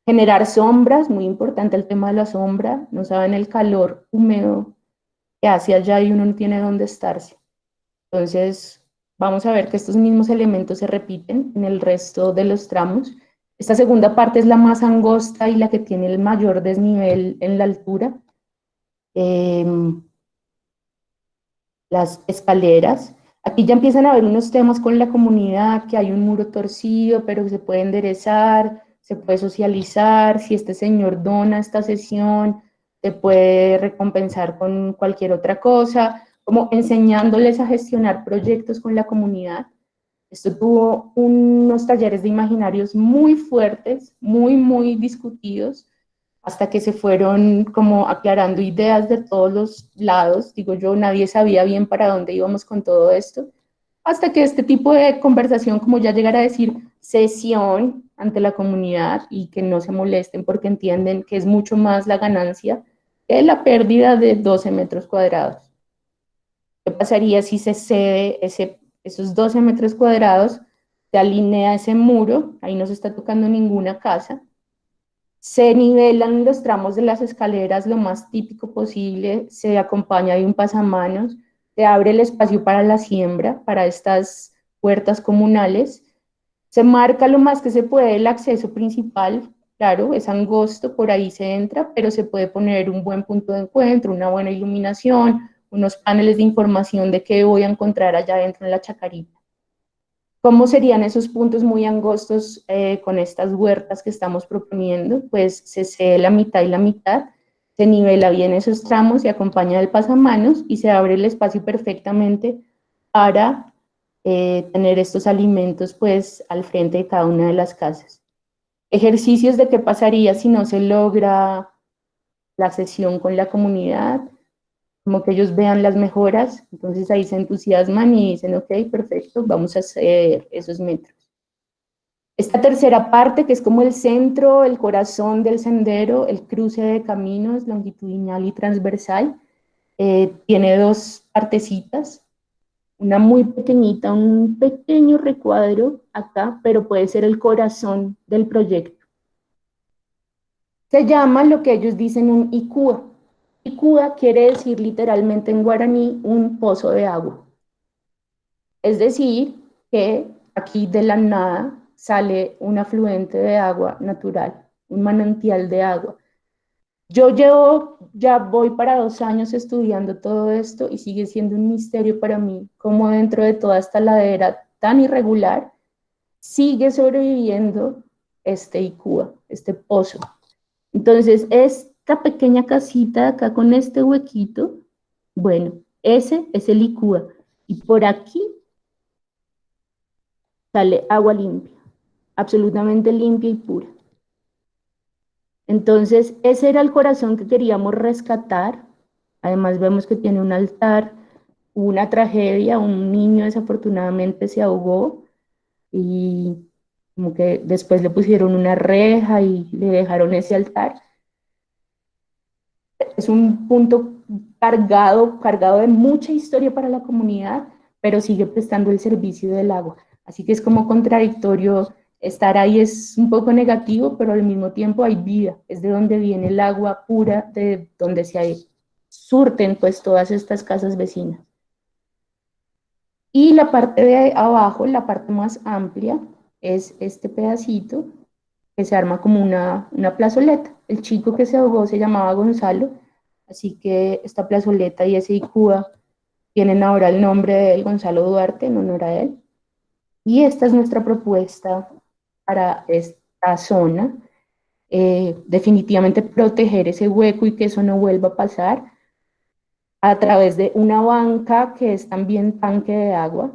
Generar sombras, muy importante el tema de la sombra, no saben el calor húmedo que hace allá y uno no tiene dónde estarse. Entonces, vamos a ver que estos mismos elementos se repiten en el resto de los tramos. Esta segunda parte es la más angosta y la que tiene el mayor desnivel en la altura. Las escaleras. Aquí ya empiezan a haber unos temas con la comunidad, que hay un muro torcido, pero que se puede enderezar, se puede socializar. Si este señor dona esta sesión, se puede recompensar con cualquier otra cosa, como enseñándoles a gestionar proyectos con la comunidad. Esto tuvo unos talleres de imaginarios muy fuertes, muy discutidos, hasta que se fueron como aclarando ideas de todos los lados. Digo yo, nadie sabía bien para dónde íbamos con todo esto, hasta que este tipo de conversación, como ya llegar a decir sesión ante la comunidad y que no se molesten porque entienden que es mucho más la ganancia que la pérdida de 12 metros cuadrados. ¿Qué pasaría si se cede esos 12 metros cuadrados, se alinea ese muro, ahí no se está tocando ninguna casa, se nivelan los tramos de las escaleras lo más típico posible, se acompaña de un pasamanos, se abre el espacio para la siembra, para estas huertas comunales, se marca lo más que se puede el acceso principal, claro, es angosto, por ahí se entra, pero se puede poner un buen punto de encuentro, una buena iluminación, unos paneles de información de qué voy a encontrar allá adentro en la Chacarita. ¿Cómo serían esos puntos muy angostos con estas huertas que estamos proponiendo? Pues se cede la mitad y la mitad, se nivela bien esos tramos, se acompaña del pasamanos y se abre el espacio perfectamente para tener estos alimentos pues al frente de cada una de las casas. Ejercicios de qué pasaría si no se logra la sesión con la comunidad, como que ellos vean las mejoras, entonces ahí se entusiasman y dicen, ok, perfecto, vamos a hacer esos metros. Esta tercera parte, que es como el centro, el corazón del sendero, el cruce de caminos longitudinal y transversal, tiene dos partecitas, una muy pequeñita, un pequeño recuadro acá, pero puede ser el corazón del proyecto. Se llama lo que ellos dicen un icúa. Icúa quiere decir literalmente en guaraní un pozo de agua. Es decir, que aquí de la nada sale un afluente de agua natural, un manantial de agua. Yo ya voy para 2 años estudiando todo esto y sigue siendo un misterio para mí cómo dentro de toda esta ladera tan irregular sigue sobreviviendo este Icúa, este pozo. Entonces, esta pequeña casita de acá con este huequito, bueno, ese es el Icúa. Y por aquí sale agua limpia, absolutamente limpia y pura. Entonces, ese era el corazón que queríamos rescatar. Además, vemos que tiene un altar, una tragedia, un niño desafortunadamente se ahogó y como que después le pusieron una reja y le dejaron ese altar. Es un punto cargado de mucha historia para la comunidad, pero sigue prestando el servicio del agua. Así que es como contradictorio estar ahí, es un poco negativo, pero al mismo tiempo hay vida, es de donde viene el agua pura, de donde se surten pues todas estas casas vecinas. Y la parte de abajo, la parte más amplia, es este pedacito que se arma como una plazoleta. El chico que se ahogó se llamaba Gonzalo, así que esta plazoleta y ese Icúa tienen ahora el nombre de Gonzalo Duarte en honor a él. Y esta es nuestra propuesta para esta zona. Definitivamente proteger ese hueco y que eso no vuelva a pasar a través de una banca que es también tanque de agua.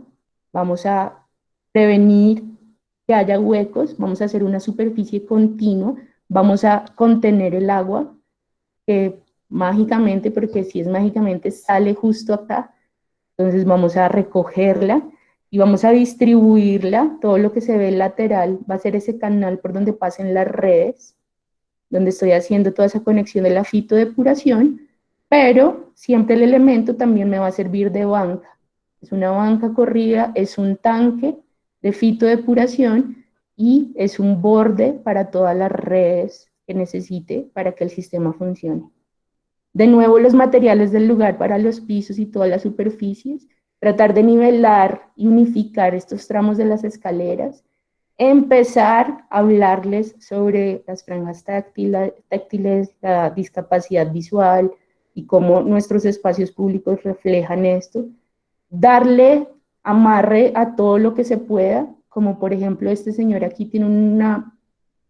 Vamos a prevenir que haya huecos, vamos a hacer una superficie continua, vamos a contener el agua que mágicamente, porque si es mágicamente, sale justo acá. Entonces vamos a recogerla y vamos a distribuirla. Todo lo que se ve lateral va a ser ese canal por donde pasen las redes, donde estoy haciendo toda esa conexión de la fitodepuración, pero siempre el elemento también me va a servir de banca. Es una banca corrida, es un tanque de fitodepuración y es un borde para todas las redes que necesite para que el sistema funcione. De nuevo, los materiales del lugar para los pisos y todas las superficies, tratar de nivelar y unificar estos tramos de las escaleras, empezar a hablarles sobre las franjas táctiles, la discapacidad visual y cómo nuestros espacios públicos reflejan esto, darle amarre a todo lo que se pueda, como por ejemplo este señor aquí tiene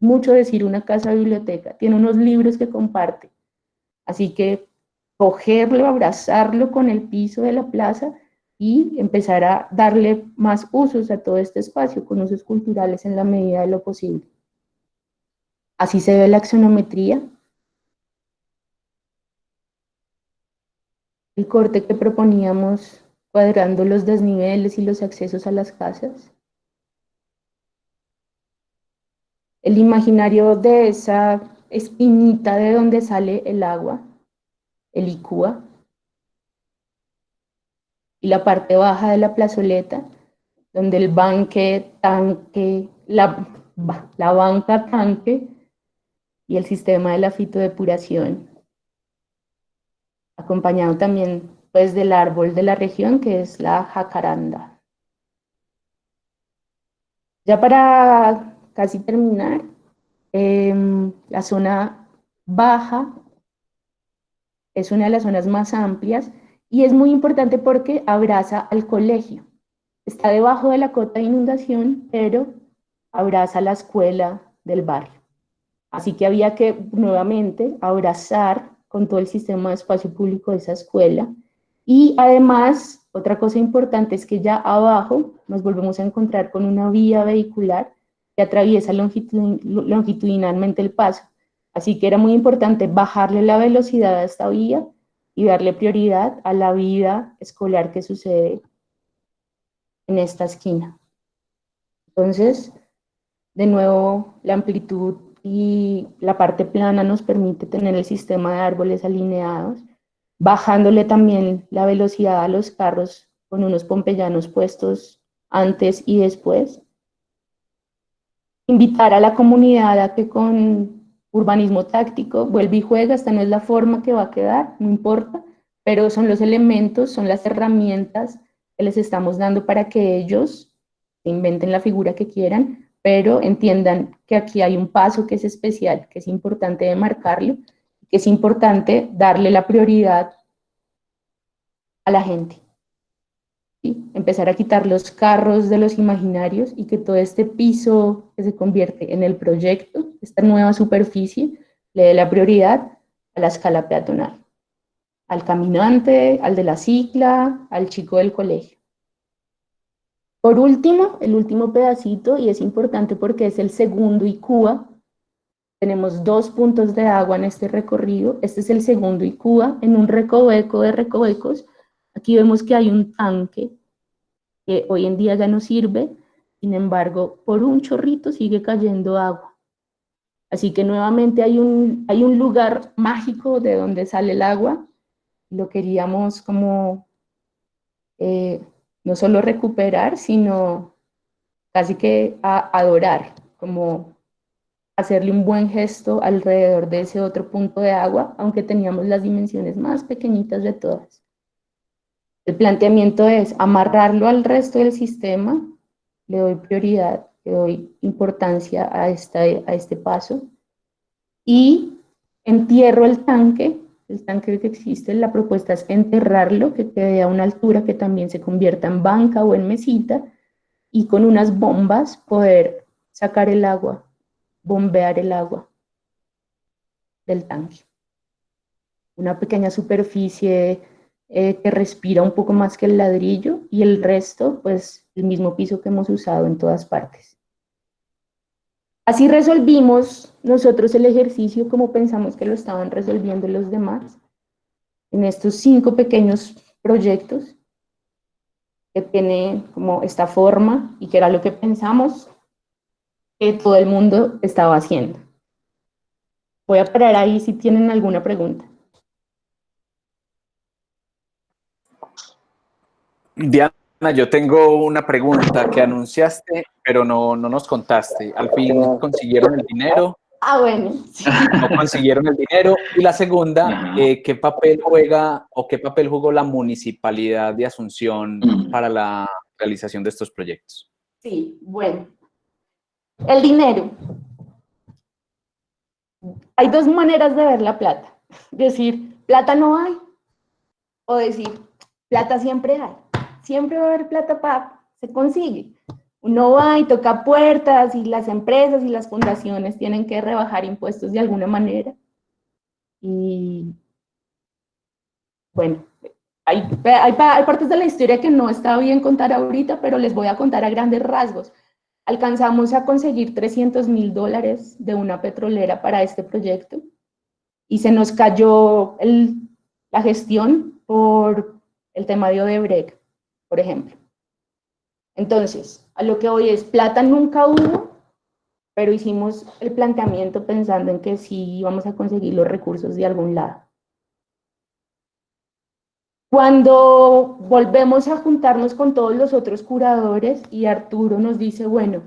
mucho decir, una casa biblioteca, tiene unos libros que comparte, así que cogerlo, abrazarlo con el piso de la plaza y empezar a darle más usos a todo este espacio, con usos culturales en la medida de lo posible. Así se ve la axonometría. El corte que proponíamos cuadrando los desniveles y los accesos a las casas. El imaginario de esa espinita de donde sale el agua, el Icúa, y la parte baja de la plazoleta, donde el tanque, la banca tanque y el sistema de la fitodepuración, acompañado también pues del árbol de la región que es la jacaranda. Ya para casi terminar, la zona baja es una de las zonas más amplias y es muy importante porque abraza al colegio. Está debajo de la cota de inundación, pero abraza la escuela del barrio. Así que había que nuevamente abrazar con todo el sistema de espacio público de esa escuela. Y además, otra cosa importante es que ya abajo nos volvemos a encontrar con una vía vehicular que atraviesa longitudinalmente el paso. Así que era muy importante bajarle la velocidad a esta vía y darle prioridad a la vida escolar que sucede en esta esquina. Entonces, de nuevo, la amplitud y la parte plana nos permite tener el sistema de árboles alineados, bajándole también la velocidad a los carros con unos pompeyanos puestos antes y después. Invitar a la comunidad a que con urbanismo táctico vuelve y juega, esta no es la forma que va a quedar, no importa, pero son los elementos, son las herramientas que les estamos dando para que ellos inventen la figura que quieran, pero entiendan que aquí hay un paso que es especial, que es importante demarcarlo, que es importante darle la prioridad a la gente. ¿sí? Empezar a quitar los carros de los imaginarios y que todo este piso que se convierte en el proyecto, esta nueva superficie, le dé la prioridad a la escala peatonal, al caminante, al de la cicla, al chico del colegio. Por último, el último pedacito, y es importante porque es el segundo ICUA, tenemos 2 puntos de agua en este recorrido, este es el segundo ICUA, en un recoveco de recovecos, aquí vemos que hay un tanque que hoy en día ya no sirve, sin embargo, por un chorrito sigue cayendo agua. Así que nuevamente hay un lugar mágico de donde sale el agua, lo queríamos como no solo recuperar, sino casi que adorar, como hacerle un buen gesto alrededor de ese otro punto de agua, aunque teníamos las dimensiones más pequeñitas de todas. El planteamiento es amarrarlo al resto del sistema, le doy prioridad, le doy importancia a este paso, y entierro el tanque que existe, la propuesta es enterrarlo, que quede a una altura que también se convierta en banca o en mesita, y con unas bombas poder sacar el agua, bombear el agua del tanque. Una pequeña superficie que respira un poco más que el ladrillo, y el resto, pues, el mismo piso que hemos usado en todas partes. Así resolvimos nosotros el ejercicio como pensamos que lo estaban resolviendo los demás, en estos 5 pequeños proyectos que tienen como esta forma y que era lo que pensamos que todo el mundo estaba haciendo. Voy a parar ahí si tienen alguna pregunta. Diana, yo tengo una pregunta que anunciaste, pero no nos contaste. ¿Al fin consiguieron el dinero? Bueno, sí. ¿No consiguieron el dinero? Y la segunda, ¿qué papel juega o qué papel jugó la Municipalidad de Asunción para la realización de estos proyectos? Sí, bueno. El dinero. Hay 2 maneras de ver la plata. Decir, plata no hay, o decir, plata siempre hay. Siempre va a haber plata, se consigue. Uno va y toca puertas, y las empresas y las fundaciones tienen que rebajar impuestos de alguna manera. Y bueno, hay partes de la historia que no está bien contar ahorita, pero les voy a contar a grandes rasgos. Alcanzamos a conseguir $300,000 de una petrolera para este proyecto, y se nos cayó la gestión por el tema de Odebrecht, por ejemplo. Entonces, a lo que hoy es, plata nunca hubo, pero hicimos el planteamiento pensando en que sí íbamos a conseguir los recursos de algún lado. Cuando volvemos a juntarnos con todos los otros curadores y Arturo nos dice, bueno,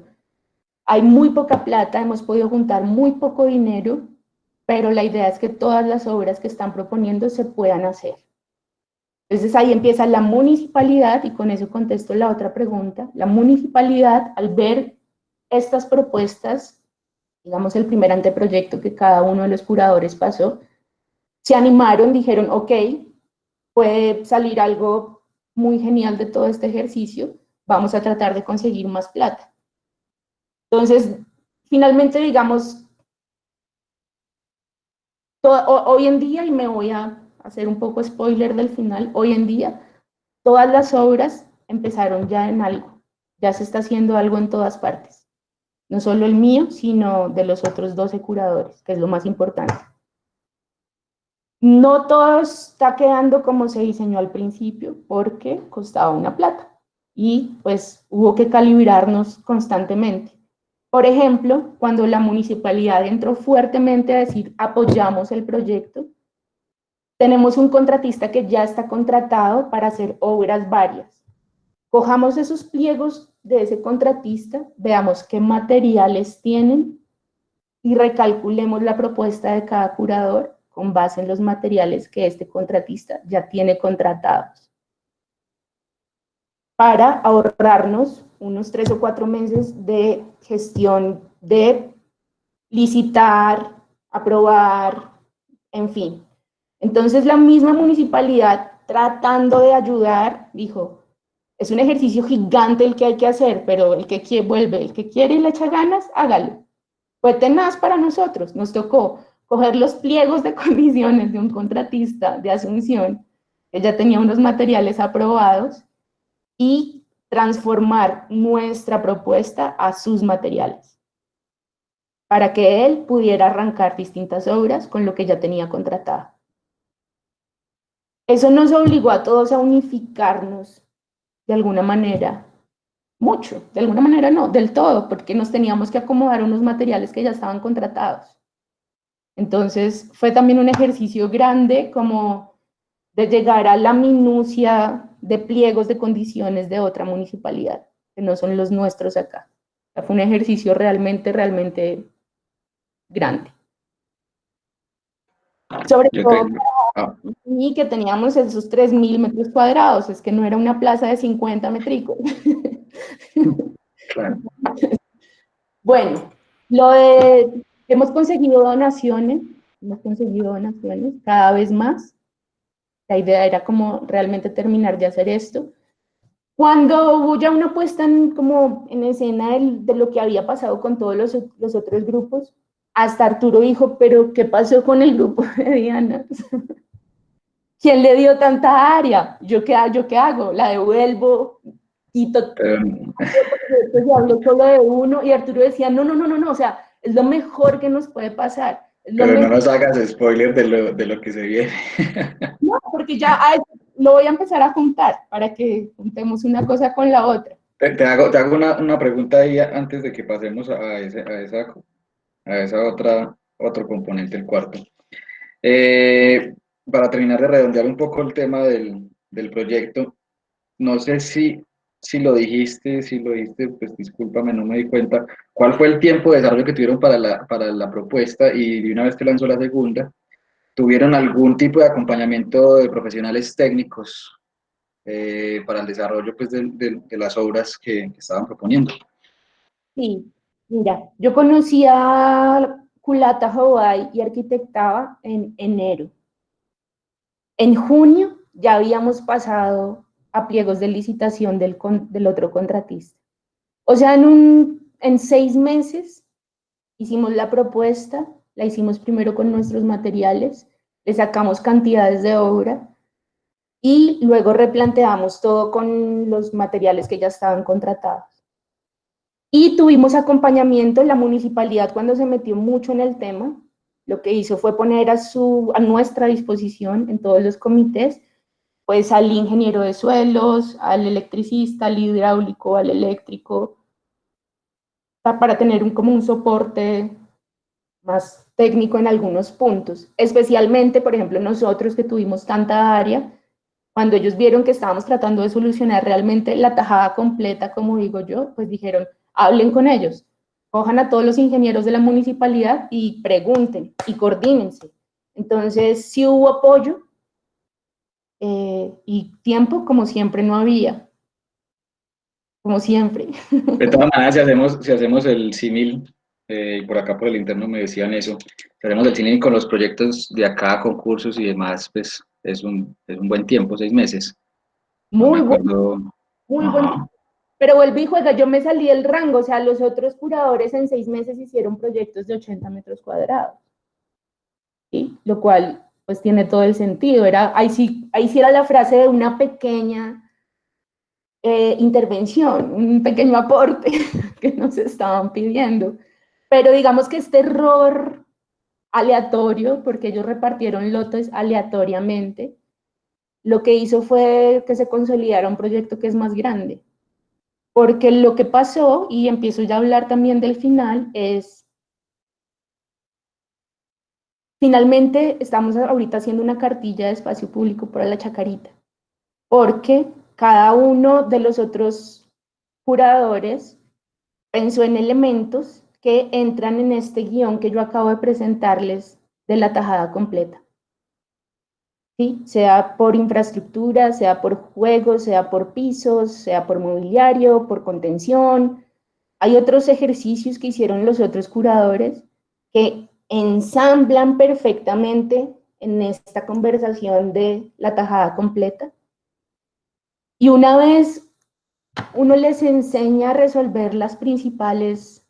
hay muy poca plata, hemos podido juntar muy poco dinero, pero la idea es que todas las obras que están proponiendo se puedan hacer. Entonces ahí empieza la municipalidad, y con eso contesto la otra pregunta. La municipalidad, al ver estas propuestas, digamos el primer anteproyecto que cada uno de los curadores pasó, se animaron, dijeron, ok, puede salir algo muy genial de todo este ejercicio, vamos a tratar de conseguir más plata. Entonces, finalmente, digamos, hoy en día, y me voy a hacer un poco spoiler del final, hoy en día, todas las obras empezaron ya en algo, ya se está haciendo algo en todas partes. No solo el mío, sino de los otros 12 curadores, que es lo más importante. No todo está quedando como se diseñó al principio, porque costaba una plata, y pues hubo que calibrarnos constantemente. Por ejemplo, cuando la municipalidad entró fuertemente a decir apoyamos el proyecto, tenemos un contratista que ya está contratado para hacer obras varias. Cojamos esos pliegos de ese contratista, veamos qué materiales tienen y recalculemos la propuesta de cada curador con base en los materiales que este contratista ya tiene contratados, para ahorrarnos unos 3 o 4 meses de gestión, de licitar, aprobar, en fin. Entonces la misma municipalidad, tratando de ayudar, dijo, Es un ejercicio gigante el que hay que hacer, pero el que vuelve, el que quiere y le echa ganas, hágalo. Fue tenaz para nosotros, nos tocó coger los pliegos de condiciones de un contratista de Asunción, que ya tenía unos materiales aprobados, y transformar nuestra propuesta a sus materiales, para que él pudiera arrancar distintas obras con lo que ya tenía contratado. Eso nos obligó a todos a unificarnos de alguna manera, mucho, de alguna manera no, del todo, porque nos teníamos que acomodar unos materiales que ya estaban contratados. Entonces fue también un ejercicio grande como de llegar a la minucia de pliegos de condiciones de otra municipalidad, que no son los nuestros acá. O sea, fue un ejercicio realmente, realmente grande. Sobre todo y que teníamos esos 3.000 metros cuadrados, es que no era una plaza de 50 métricos. Claro. Bueno, hemos conseguido donaciones cada vez más. La idea era como realmente terminar de hacer esto. Cuando hubo ya una puesta como en escena de lo que había pasado con todos los otros grupos, hasta Arturo dijo, pero ¿qué pasó con el grupo de Diana? ¿Quién le dio tanta área? ¿Yo qué hago? ¿La devuelvo? Quito. Yo hablo solo de uno y Arturo decía, no, o sea, es lo mejor que nos puede pasar. Pero no nos hagas spoiler de lo que se viene. No, porque ya lo voy a empezar a juntar para que juntemos una cosa con la otra. Te hago una pregunta ahí antes de que pasemos a esa otro componente, el cuarto. Para terminar de redondear un poco el tema del proyecto, no sé si lo dijiste, pues discúlpame, no me di cuenta. ¿Cuál fue el tiempo de desarrollo que tuvieron para la propuesta? Y de una vez que lanzó la segunda, ¿tuvieron algún tipo de acompañamiento de profesionales técnicos para el desarrollo pues, de las obras que estaban proponiendo? Sí, mira, yo conocí a Culata Hawaii y arquitectaba en enero. En junio ya habíamos pasado a pliegos de licitación del otro contratista. O sea, en 6 meses hicimos la propuesta, la hicimos primero con nuestros materiales, le sacamos cantidades de obra y luego replanteamos todo con los materiales que ya estaban contratados. Y tuvimos acompañamiento, la municipalidad cuando se metió mucho en el tema, lo que hizo fue poner a nuestra disposición en todos los comités, pues al ingeniero de suelos, al electricista, al hidráulico, al eléctrico, para tener como un soporte más técnico en algunos puntos. Especialmente, por ejemplo, nosotros que tuvimos tanta área, cuando ellos vieron que estábamos tratando de solucionar realmente la tajada completa, como digo yo, pues dijeron, hablen con ellos, cojan a todos los ingenieros de la municipalidad y pregunten y coordínense. Entonces, sí hubo apoyo y tiempo, como siempre, no había. Como siempre. De todas maneras, si hacemos el símil, y por acá por el interno me decían eso, si hacemos el símil con los proyectos de acá, concursos y demás, pues es un buen tiempo, 6 meses. No me Muy bueno, acuerdo. muy bueno. Ajá. Pero vuelvo y juega, yo me salí del rango, o sea, los otros curadores en 6 meses hicieron proyectos de 80 metros cuadrados. ¿Sí? Lo cual, pues, tiene todo el sentido. Ahí sí era la frase de una pequeña intervención, un pequeño aporte que nos estaban pidiendo. Pero digamos que este error aleatorio, porque ellos repartieron lotes aleatoriamente, lo que hizo fue que se consolidara un proyecto que es más grande. Porque lo que pasó, y empiezo ya a hablar también del final, es, finalmente estamos ahorita haciendo una cartilla de espacio público para la Chacarita, porque cada uno de los otros curadores pensó en elementos que entran en este guión que yo acabo de presentarles de la tajada completa. ¿Sí? Sea por infraestructura, sea por juegos, sea por pisos, sea por mobiliario, por contención. Hay otros ejercicios que hicieron los otros curadores que ensamblan perfectamente en esta conversación de la tajada completa. Y una vez uno les enseña a resolver las principales,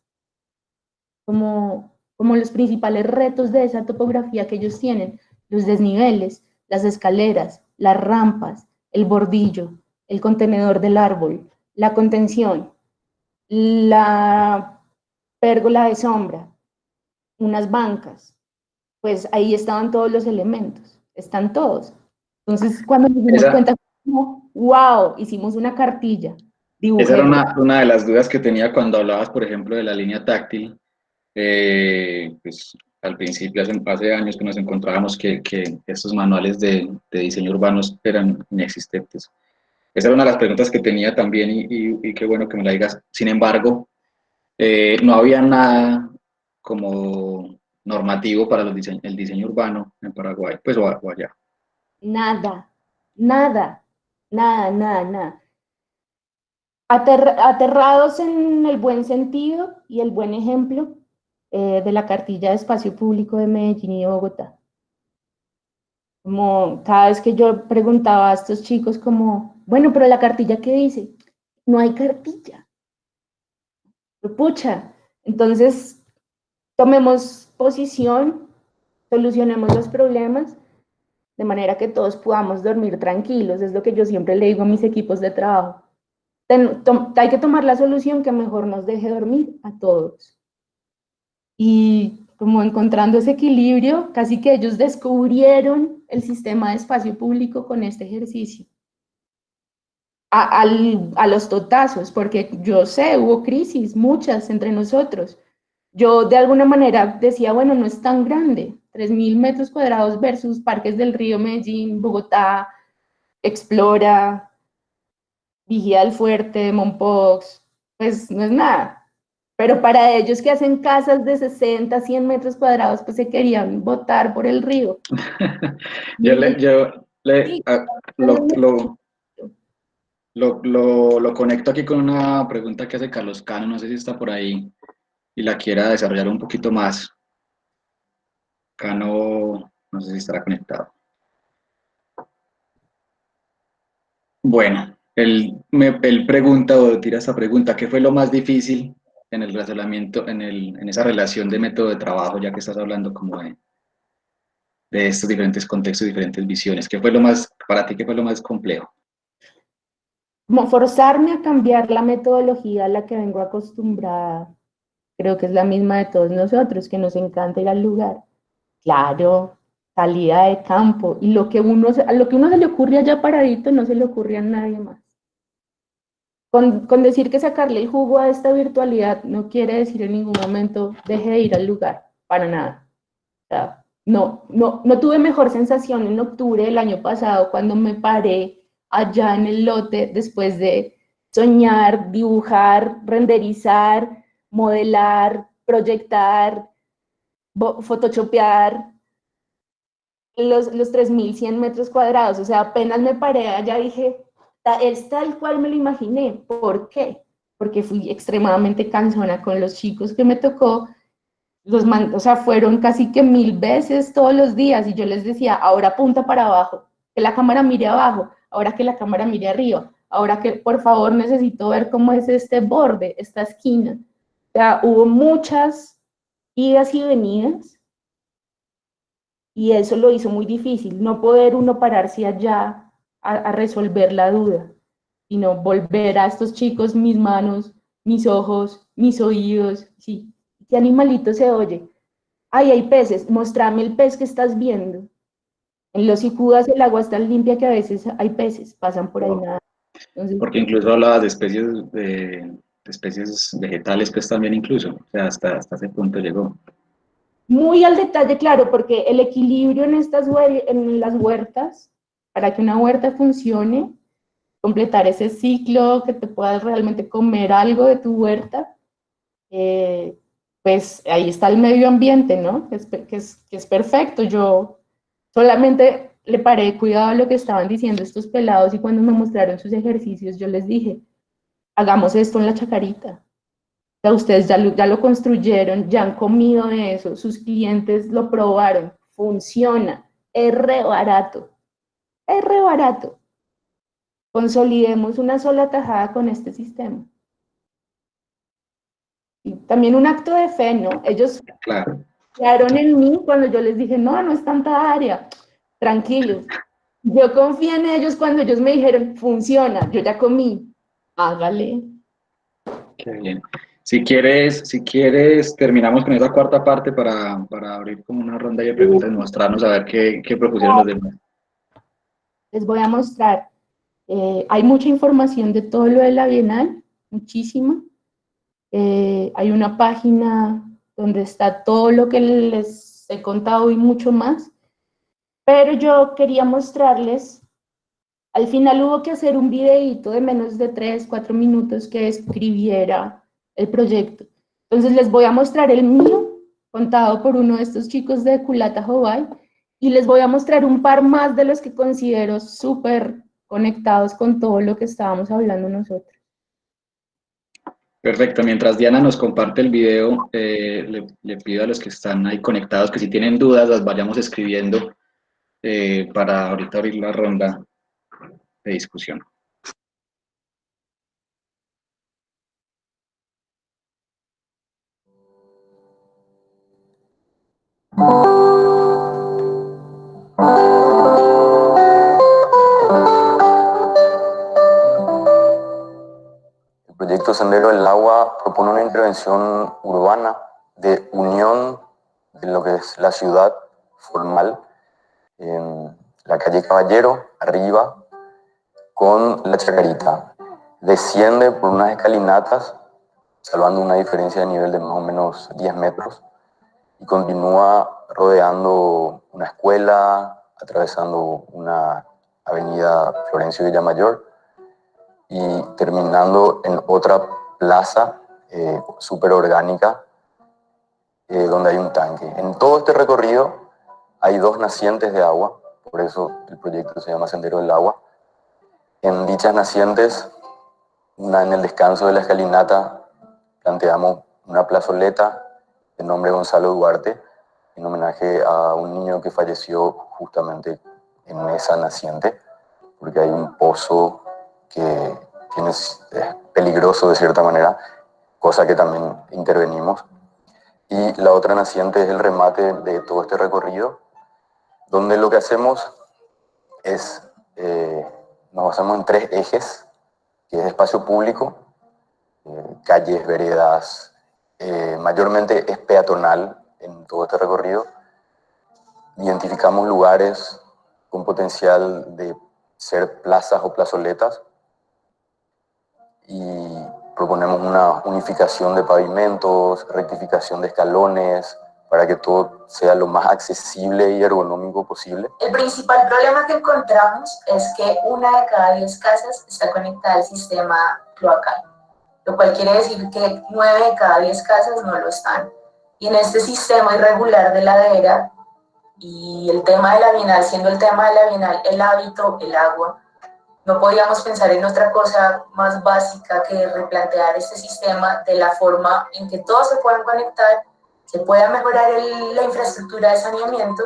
como los principales retos de esa topografía que ellos tienen, los desniveles, las escaleras, las rampas, el bordillo, el contenedor del árbol, la contención, la pérgola de sombra, unas bancas, pues ahí estaban todos los elementos, están todos. Entonces, cuando nos dimos cuenta, wow, hicimos una cartilla, Esa era dibujemos. una de las dudas que tenía cuando hablabas, por ejemplo, de la línea táctil. Pues al principio, hace años que nos encontrábamos que estos manuales de diseño urbanos eran inexistentes. Esa era una de las preguntas que tenía también y qué bueno que me la digas. Sin embargo, no había nada como normativo para el diseño urbano en Paraguay, pues o allá. Nada, nada, nada, nada, nada. Aterrados en el buen sentido y el buen ejemplo de la cartilla de espacio público de Medellín y de Bogotá. Como cada vez que yo preguntaba a estos chicos como, bueno, pero la cartilla, ¿qué dice? No hay cartilla. Pucha, entonces tomemos posición, solucionemos los problemas de manera que todos podamos dormir tranquilos. Es lo que yo siempre le digo a mis equipos de trabajo. Hay que tomar la solución que mejor nos deje dormir a todos. Y como encontrando ese equilibrio, casi que ellos descubrieron el sistema de espacio público con este ejercicio. A los totazos, porque yo sé, hubo crisis, muchas entre nosotros. Yo de alguna manera decía, bueno, no es tan grande, 3.000 metros cuadrados versus Parques del Río, Medellín, Bogotá, Explora, Vigía del Fuerte, Mompox, pues no es nada. Pero para ellos que hacen casas de 60, 100 metros cuadrados, pues se querían botar por el río. Sí, lo conecto aquí con una pregunta que hace Carlos Cano, no sé si está por ahí y la quiera desarrollar un poquito más. Cano, no sé si estará conectado. Bueno, él pregunta o tira esta pregunta, ¿qué fue lo más difícil en el razonamiento, en esa relación de método de trabajo, ya que estás hablando como de estos diferentes contextos, diferentes visiones? ¿Qué fue lo más, para ti, qué fue lo más complejo? Como forzarme a cambiar la metodología a la que vengo acostumbrada, creo que es la misma de todos nosotros, que nos encanta ir al lugar. Claro, salida de campo, y a lo que uno se le ocurre allá paradito no se le ocurre a nadie más. Con decir que sacarle el jugo a esta virtualidad no quiere decir en ningún momento deje de ir al lugar, para nada. O sea, no tuve mejor sensación en octubre del año pasado cuando me paré allá en el lote después de soñar, dibujar, renderizar, modelar, proyectar, photoshopear los 3.100 metros cuadrados. O sea, apenas me paré allá dije, es tal cual me lo imaginé. ¿Por qué? Porque fui extremadamente cansona con los chicos que me tocó. O sea, fueron casi que 1.000 veces todos los días y yo les decía, ahora apunta para abajo, que la cámara mire abajo, ahora que la cámara mire arriba, ahora que por favor necesito ver cómo es este borde, esta esquina. O sea, hubo muchas idas y venidas y eso lo hizo muy difícil, no poder uno pararse allá a resolver la duda, sino volver a estos chicos mis manos, mis ojos, mis oídos, sí, ¿qué animalito se oye? Ay, hay peces, mostrame el pez que estás viendo. En los icudas el agua es tan limpia que a veces hay peces, pasan por ahí nada. Entonces, Porque incluso hablabas de especies vegetales, pues también incluso, o sea, hasta ese punto llegó. muy al detalle, claro, porque el equilibrio en las huertas, para que una huerta funcione, completar ese ciclo, que te puedas realmente comer algo de tu huerta, pues ahí está el medio ambiente, ¿no? Que es perfecto. Yo solamente le paré cuidado a lo que estaban diciendo estos pelados y cuando me mostraron sus ejercicios, yo les dije, hagamos esto en la chacarita. O sea, ustedes ya lo construyeron, ya han comido de eso, sus clientes lo probaron, funciona, es re barato, es re barato. consolidemos una sola tajada con este sistema. Y también un acto de fe, ¿no? Ellos Claro. confiaron en mí cuando yo les dije, no, no es tanta área, tranquilos. Yo confié en ellos cuando ellos me dijeron, funciona, yo ya comí, hágale. Qué bien. Si quieres, terminamos con esa cuarta parte para abrir como una ronda de preguntas y mostrarnos a ver qué propusieron los demás. Les voy a mostrar. Hay mucha información de todo lo de la Bienal, muchísima. Hay una página donde está todo lo que les he contado y mucho más. Pero yo quería mostrarles, al final hubo que hacer un videíto de menos de 3, 4 minutos que escribiera el proyecto. Entonces les voy a mostrar el mío, contado por uno de estos chicos de Culata Hobay, y les voy a mostrar un par más de los que considero súper conectados con todo lo que estábamos hablando nosotros. Perfecto, mientras Diana nos comparte el video, le pido a los que están ahí conectados que si tienen dudas las vayamos escribiendo para ahorita abrir la ronda de discusión. El proyecto Sendero del Agua propone una intervención urbana de unión de lo que es la ciudad formal, en la calle Caballero, arriba, con la Chacarita. Desciende por unas escalinatas, salvando una diferencia de nivel de más o menos 10 metros, y continúa rodeando una escuela, atravesando una avenida Florencio Villamayor, y terminando en otra plaza súper orgánica donde hay un tanque. En todo este recorrido hay 2 nacientes de agua, por eso el proyecto se llama Sendero del Agua. En dichas nacientes, en el descanso de la escalinata, planteamos una plazoleta de nombre Gonzalo Duarte, en homenaje a un niño que falleció justamente en esa naciente, porque hay un pozo que es peligroso de cierta manera, cosa que también intervenimos. Y la otra naciente es el remate de todo este recorrido, donde lo que hacemos es, nos basamos en 3 ejes, que es espacio público, calles, veredas, mayormente es peatonal en todo este recorrido. Identificamos lugares con potencial de ser plazas o plazoletas y proponemos una unificación de pavimentos, rectificación de escalones, para que todo sea lo más accesible y ergonómico posible. El principal problema que encontramos es que 1 de cada 10 casas está conectada al sistema cloacal, lo cual quiere decir que 9 de cada 10 casas no lo están. Y en este sistema irregular de ladera, y el tema de la Bienal, siendo el tema de la Bienal el hábito, el agua, no podíamos pensar en otra cosa más básica que replantear este sistema de la forma en que todos se puedan conectar, se pueda mejorar la infraestructura de saneamiento,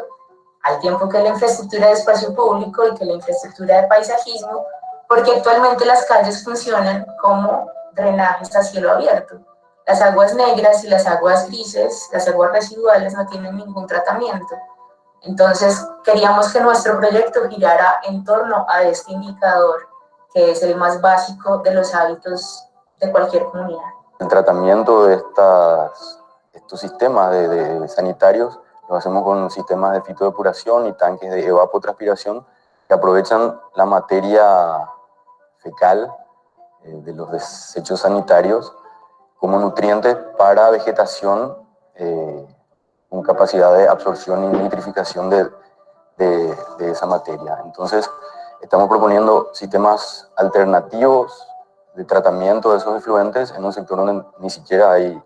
al tiempo que la infraestructura de espacio público y que la infraestructura de paisajismo, porque actualmente las calles funcionan como drenajes a cielo abierto. Las aguas negras y las aguas grises, las aguas residuales, no tienen ningún tratamiento. Entonces, queríamos que nuestro proyecto girara en torno a este indicador, que es el más básico de los hábitos de cualquier comunidad. El tratamiento de estos sistemas de sanitarios lo hacemos con sistemas de fitodepuración y tanques de evapotranspiración que aprovechan la materia fecal de los desechos sanitarios como nutrientes para vegetación con capacidad de absorción y nitrificación de esa materia. Entonces, estamos proponiendo sistemas alternativos de tratamiento de esos efluentes en un sector donde ni siquiera hay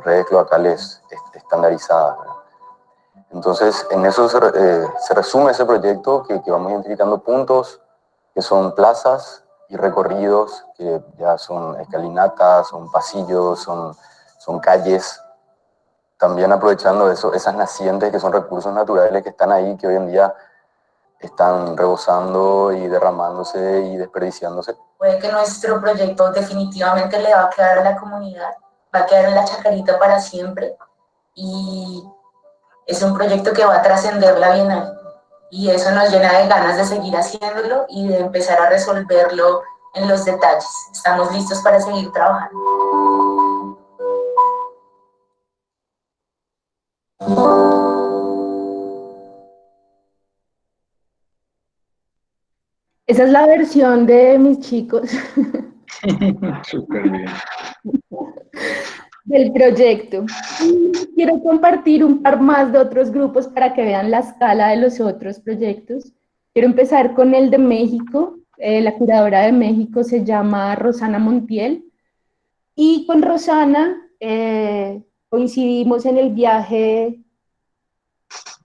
redes cloacales estandarizadas, ¿verdad? Entonces, en eso se resume ese proyecto que vamos identificando puntos que son plazas y recorridos que ya son escalinatas, son pasillos, son calles, también aprovechando esas nacientes que son recursos naturales que están ahí, que hoy en día están rebosando y derramándose y desperdiciándose. Puede que nuestro proyecto definitivamente le va a quedar a la comunidad, va a quedar en la Chacarita para siempre y es un proyecto que va a trascender la Bienal y eso nos llena de ganas de seguir haciéndolo y de empezar a resolverlo en los detalles. Estamos listos para seguir trabajando. Esa es la versión de mis chicos Súper bien. del proyecto. Y quiero compartir un par más de otros grupos para que vean la escala de los otros proyectos. Quiero empezar con el de México. La curadora de México se llama Rosana Montiel. Y con Rosana coincidimos en el viaje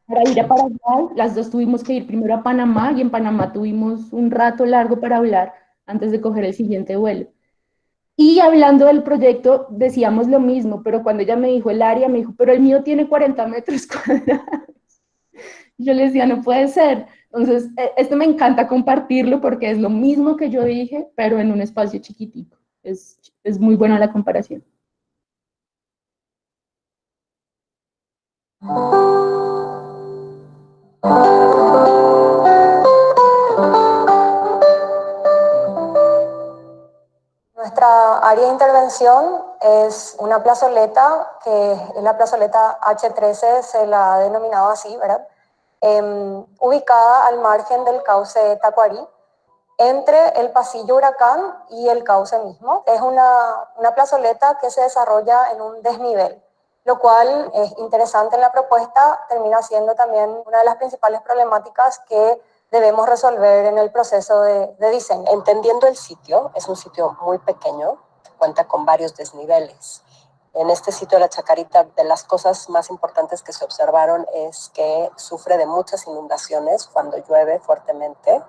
para ir a Paraguay. Las dos tuvimos que ir primero a Panamá y en Panamá tuvimos un rato largo para hablar antes de coger el siguiente vuelo. Y hablando del proyecto, decíamos lo mismo, pero cuando ella me dijo el área, me dijo, pero el mío tiene 40 metros cuadrados. Yo le decía, no puede ser. Entonces, esto me encanta compartirlo porque es lo mismo que yo dije, pero en un espacio chiquitico. Es muy buena la comparación. Nuestra área de intervención es una plazoleta, que es la plazoleta H13, se la ha denominado así, ¿verdad? Ubicada al margen del cauce Tacuarí, entre el pasillo Huracán y el cauce mismo. Es una plazoleta que se desarrolla en un desnivel, lo cual es interesante en la propuesta, termina siendo también una de las principales problemáticas que debemos resolver en el proceso de diseño. Entendiendo el sitio, es un sitio muy pequeño, cuenta con varios desniveles. En este sitio de la Chacarita, de las cosas más importantes que se observaron es que sufre de muchas inundaciones cuando llueve fuertemente.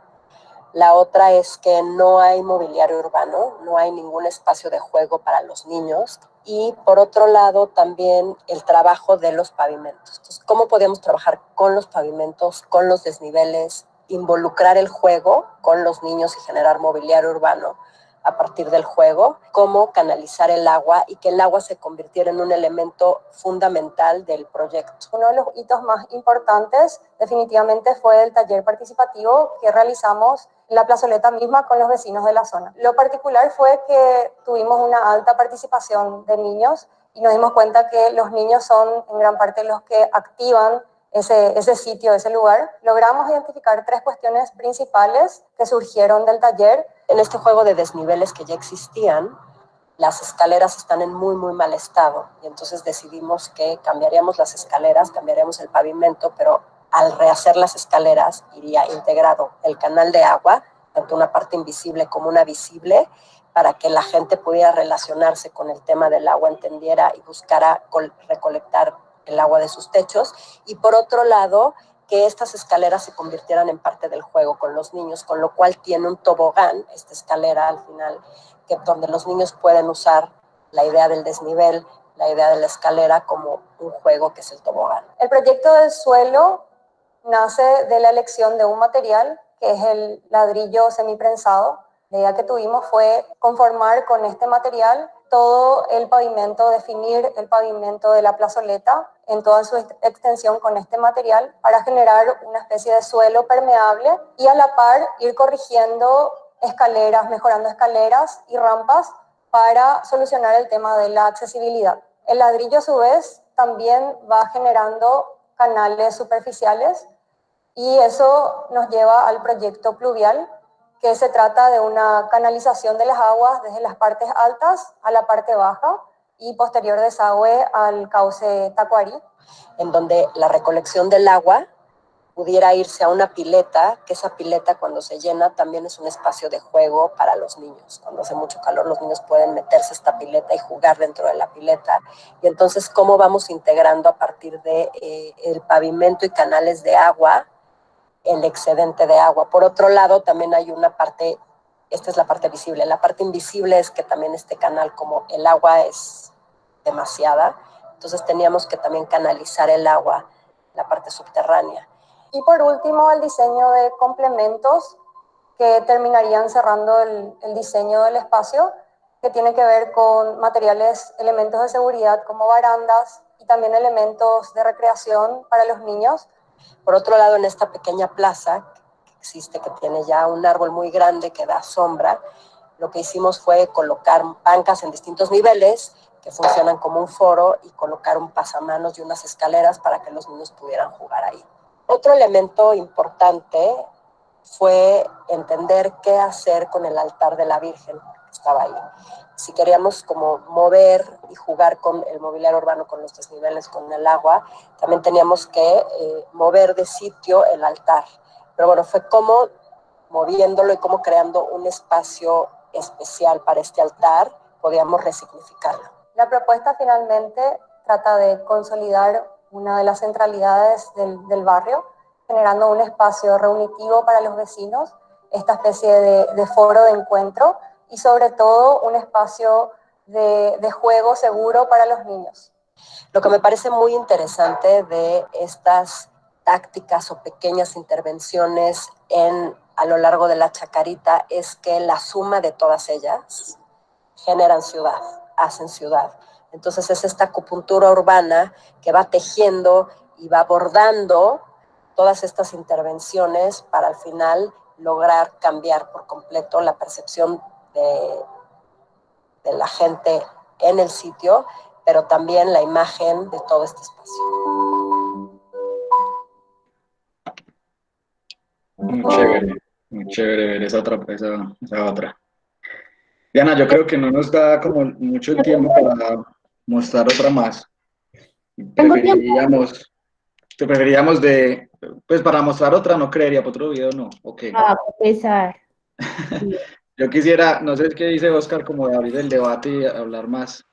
La otra es que no hay mobiliario urbano, no hay ningún espacio de juego para los niños. Y por otro lado, también el trabajo de los pavimentos. Entonces, ¿cómo podemos trabajar con los pavimentos, con los desniveles, involucrar el juego con los niños y generar mobiliario urbano a partir del juego? ¿Cómo canalizar el agua y que el agua se convirtiera en un elemento fundamental del proyecto? Uno de los hitos más importantes definitivamente fue el taller participativo que realizamos en la plazoleta misma con los vecinos de la zona. Lo particular fue que tuvimos una alta participación de niños y nos dimos cuenta que los niños son en gran parte los que activan ese sitio, ese lugar. Logramos identificar 3 cuestiones principales que surgieron del taller. En este juego de desniveles que ya existían, las escaleras están en muy, muy mal estado y entonces decidimos que cambiaríamos las escaleras, cambiaríamos el pavimento, pero al rehacer las escaleras iría integrado el canal de agua, tanto una parte invisible como una visible, para que la gente pudiera relacionarse con el tema del agua, entendiera y buscara recolectar el agua de sus techos. Y por otro lado, que estas escaleras se convirtieran en parte del juego con los niños, con lo cual tiene un tobogán, esta escalera al final, que donde los niños pueden usar la idea del desnivel, la idea de la escalera como un juego que es el tobogán. El proyecto del suelo nace de la elección de un material que es el ladrillo semiprensado. La idea que tuvimos fue conformar con este material todo el pavimento, definir el pavimento de la plazoleta en toda su extensión con este material para generar una especie de suelo permeable y a la par ir corrigiendo escaleras, mejorando escaleras y rampas para solucionar el tema de la accesibilidad. El ladrillo a su vez también va generando canales superficiales y eso nos lleva al proyecto pluvial, que se trata de una canalización de las aguas desde las partes altas a la parte baja y posterior desagüe al cauce Tacuarí. En donde la recolección del agua pudiera irse a una pileta, que esa pileta cuando se llena también es un espacio de juego para los niños. Cuando hace mucho calor los niños pueden meterse a esta pileta y jugar dentro de la pileta. Y entonces, ¿cómo vamos integrando a partir de el pavimento y canales de agua el excedente de agua? Por otro lado, también hay una parte, esta es la parte visible. La parte invisible es que también este canal, como el agua es demasiada, entonces teníamos que también canalizar el agua, la parte subterránea. Y por último, el diseño de complementos que terminarían cerrando el diseño del espacio, que tiene que ver con materiales, elementos de seguridad como barandas y también elementos de recreación para los niños. Por otro lado, en esta pequeña plaza que existe, que tiene ya un árbol muy grande que da sombra, lo que hicimos fue colocar bancas en distintos niveles que funcionan como un foro y colocar un pasamanos y unas escaleras para que los niños pudieran jugar ahí. Otro elemento importante fue entender qué hacer con el altar de la Virgen que estaba ahí. Si queríamos como mover y jugar con el mobiliario urbano, con los desniveles, con el agua, también teníamos que mover de sitio el altar. Pero bueno, fue como moviéndolo y como creando un espacio especial para este altar, podíamos resignificarlo. La propuesta finalmente trata de consolidar una de las centralidades del barrio, generando un espacio reunitivo para los vecinos, esta especie de foro de encuentro y sobre todo un espacio de juego seguro para los niños. Lo que me parece muy interesante de estas tácticas o pequeñas intervenciones a lo largo de la Chacarita es que la suma de todas ellas generan ciudad, hacen ciudad. Entonces es esta acupuntura urbana que va tejiendo y va bordando todas estas intervenciones para al final lograr cambiar por completo la percepción de la gente en el sitio, pero también la imagen de todo este espacio. Muy chévere ver esa otra. Diana, yo creo que no nos da como mucho el tiempo para mostrar otra más. ¿Tengo tiempo? Preferiríamos pues para mostrar otra no creería, para otro video no, ok. Ah, a pesar. Sí. Yo quisiera, no sé qué dice Oscar, como de abrir el debate y hablar más.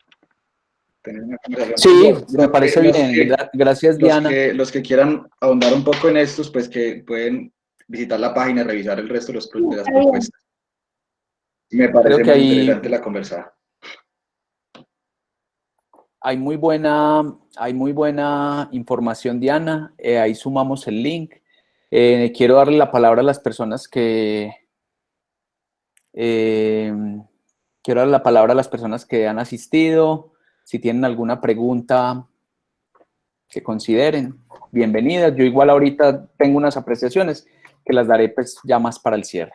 Tener una conversación. Sí, me parece bien. Gracias, Diana. Los que quieran ahondar un poco en estos, pues que pueden visitar la página y revisar el resto de las propuestas. Me parece muy interesante la conversación. Hay muy buena información, Diana. Ahí sumamos el link. Quiero darle la palabra a las personas que han asistido. Si tienen alguna pregunta que consideren, bienvenidas. Yo igual ahorita tengo unas apreciaciones que las daré pues ya más para el cierre.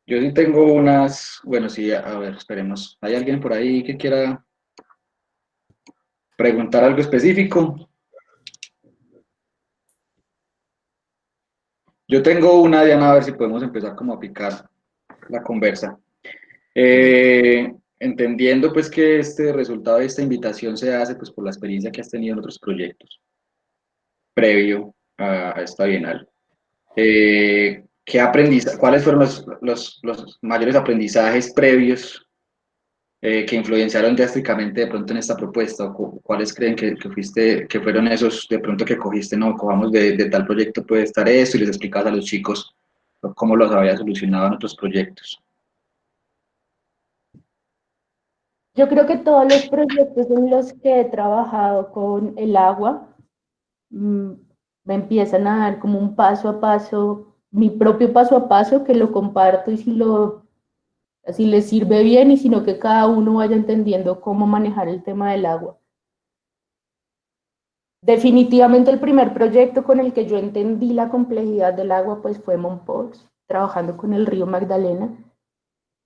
Yo sí tengo unas, bueno, sí, a ver, esperemos. ¿Hay alguien por ahí que quiera preguntar algo específico? Yo tengo una, Diana, a ver si podemos empezar como a picar la conversa. Entendiendo pues que este resultado de esta invitación se hace pues por la experiencia que has tenido en otros proyectos previo a esta Bienal. ¿Cuáles fueron los mayores aprendizajes previos que influenciaron drásticamente de pronto en esta propuesta? ¿O cuáles creen que fueron esos de pronto que cogiste, no, cojamos de tal proyecto puede estar esto y les explicabas a los chicos cómo los había solucionado en otros proyectos? Yo creo que todos los proyectos en los que he trabajado con el agua me empiezan a dar como un paso a paso, mi propio paso a paso, que lo comparto y si les sirve bien y sino que cada uno vaya entendiendo cómo manejar el tema del agua. Definitivamente el primer proyecto con el que yo entendí la complejidad del agua pues fue Mompox, trabajando con el río Magdalena,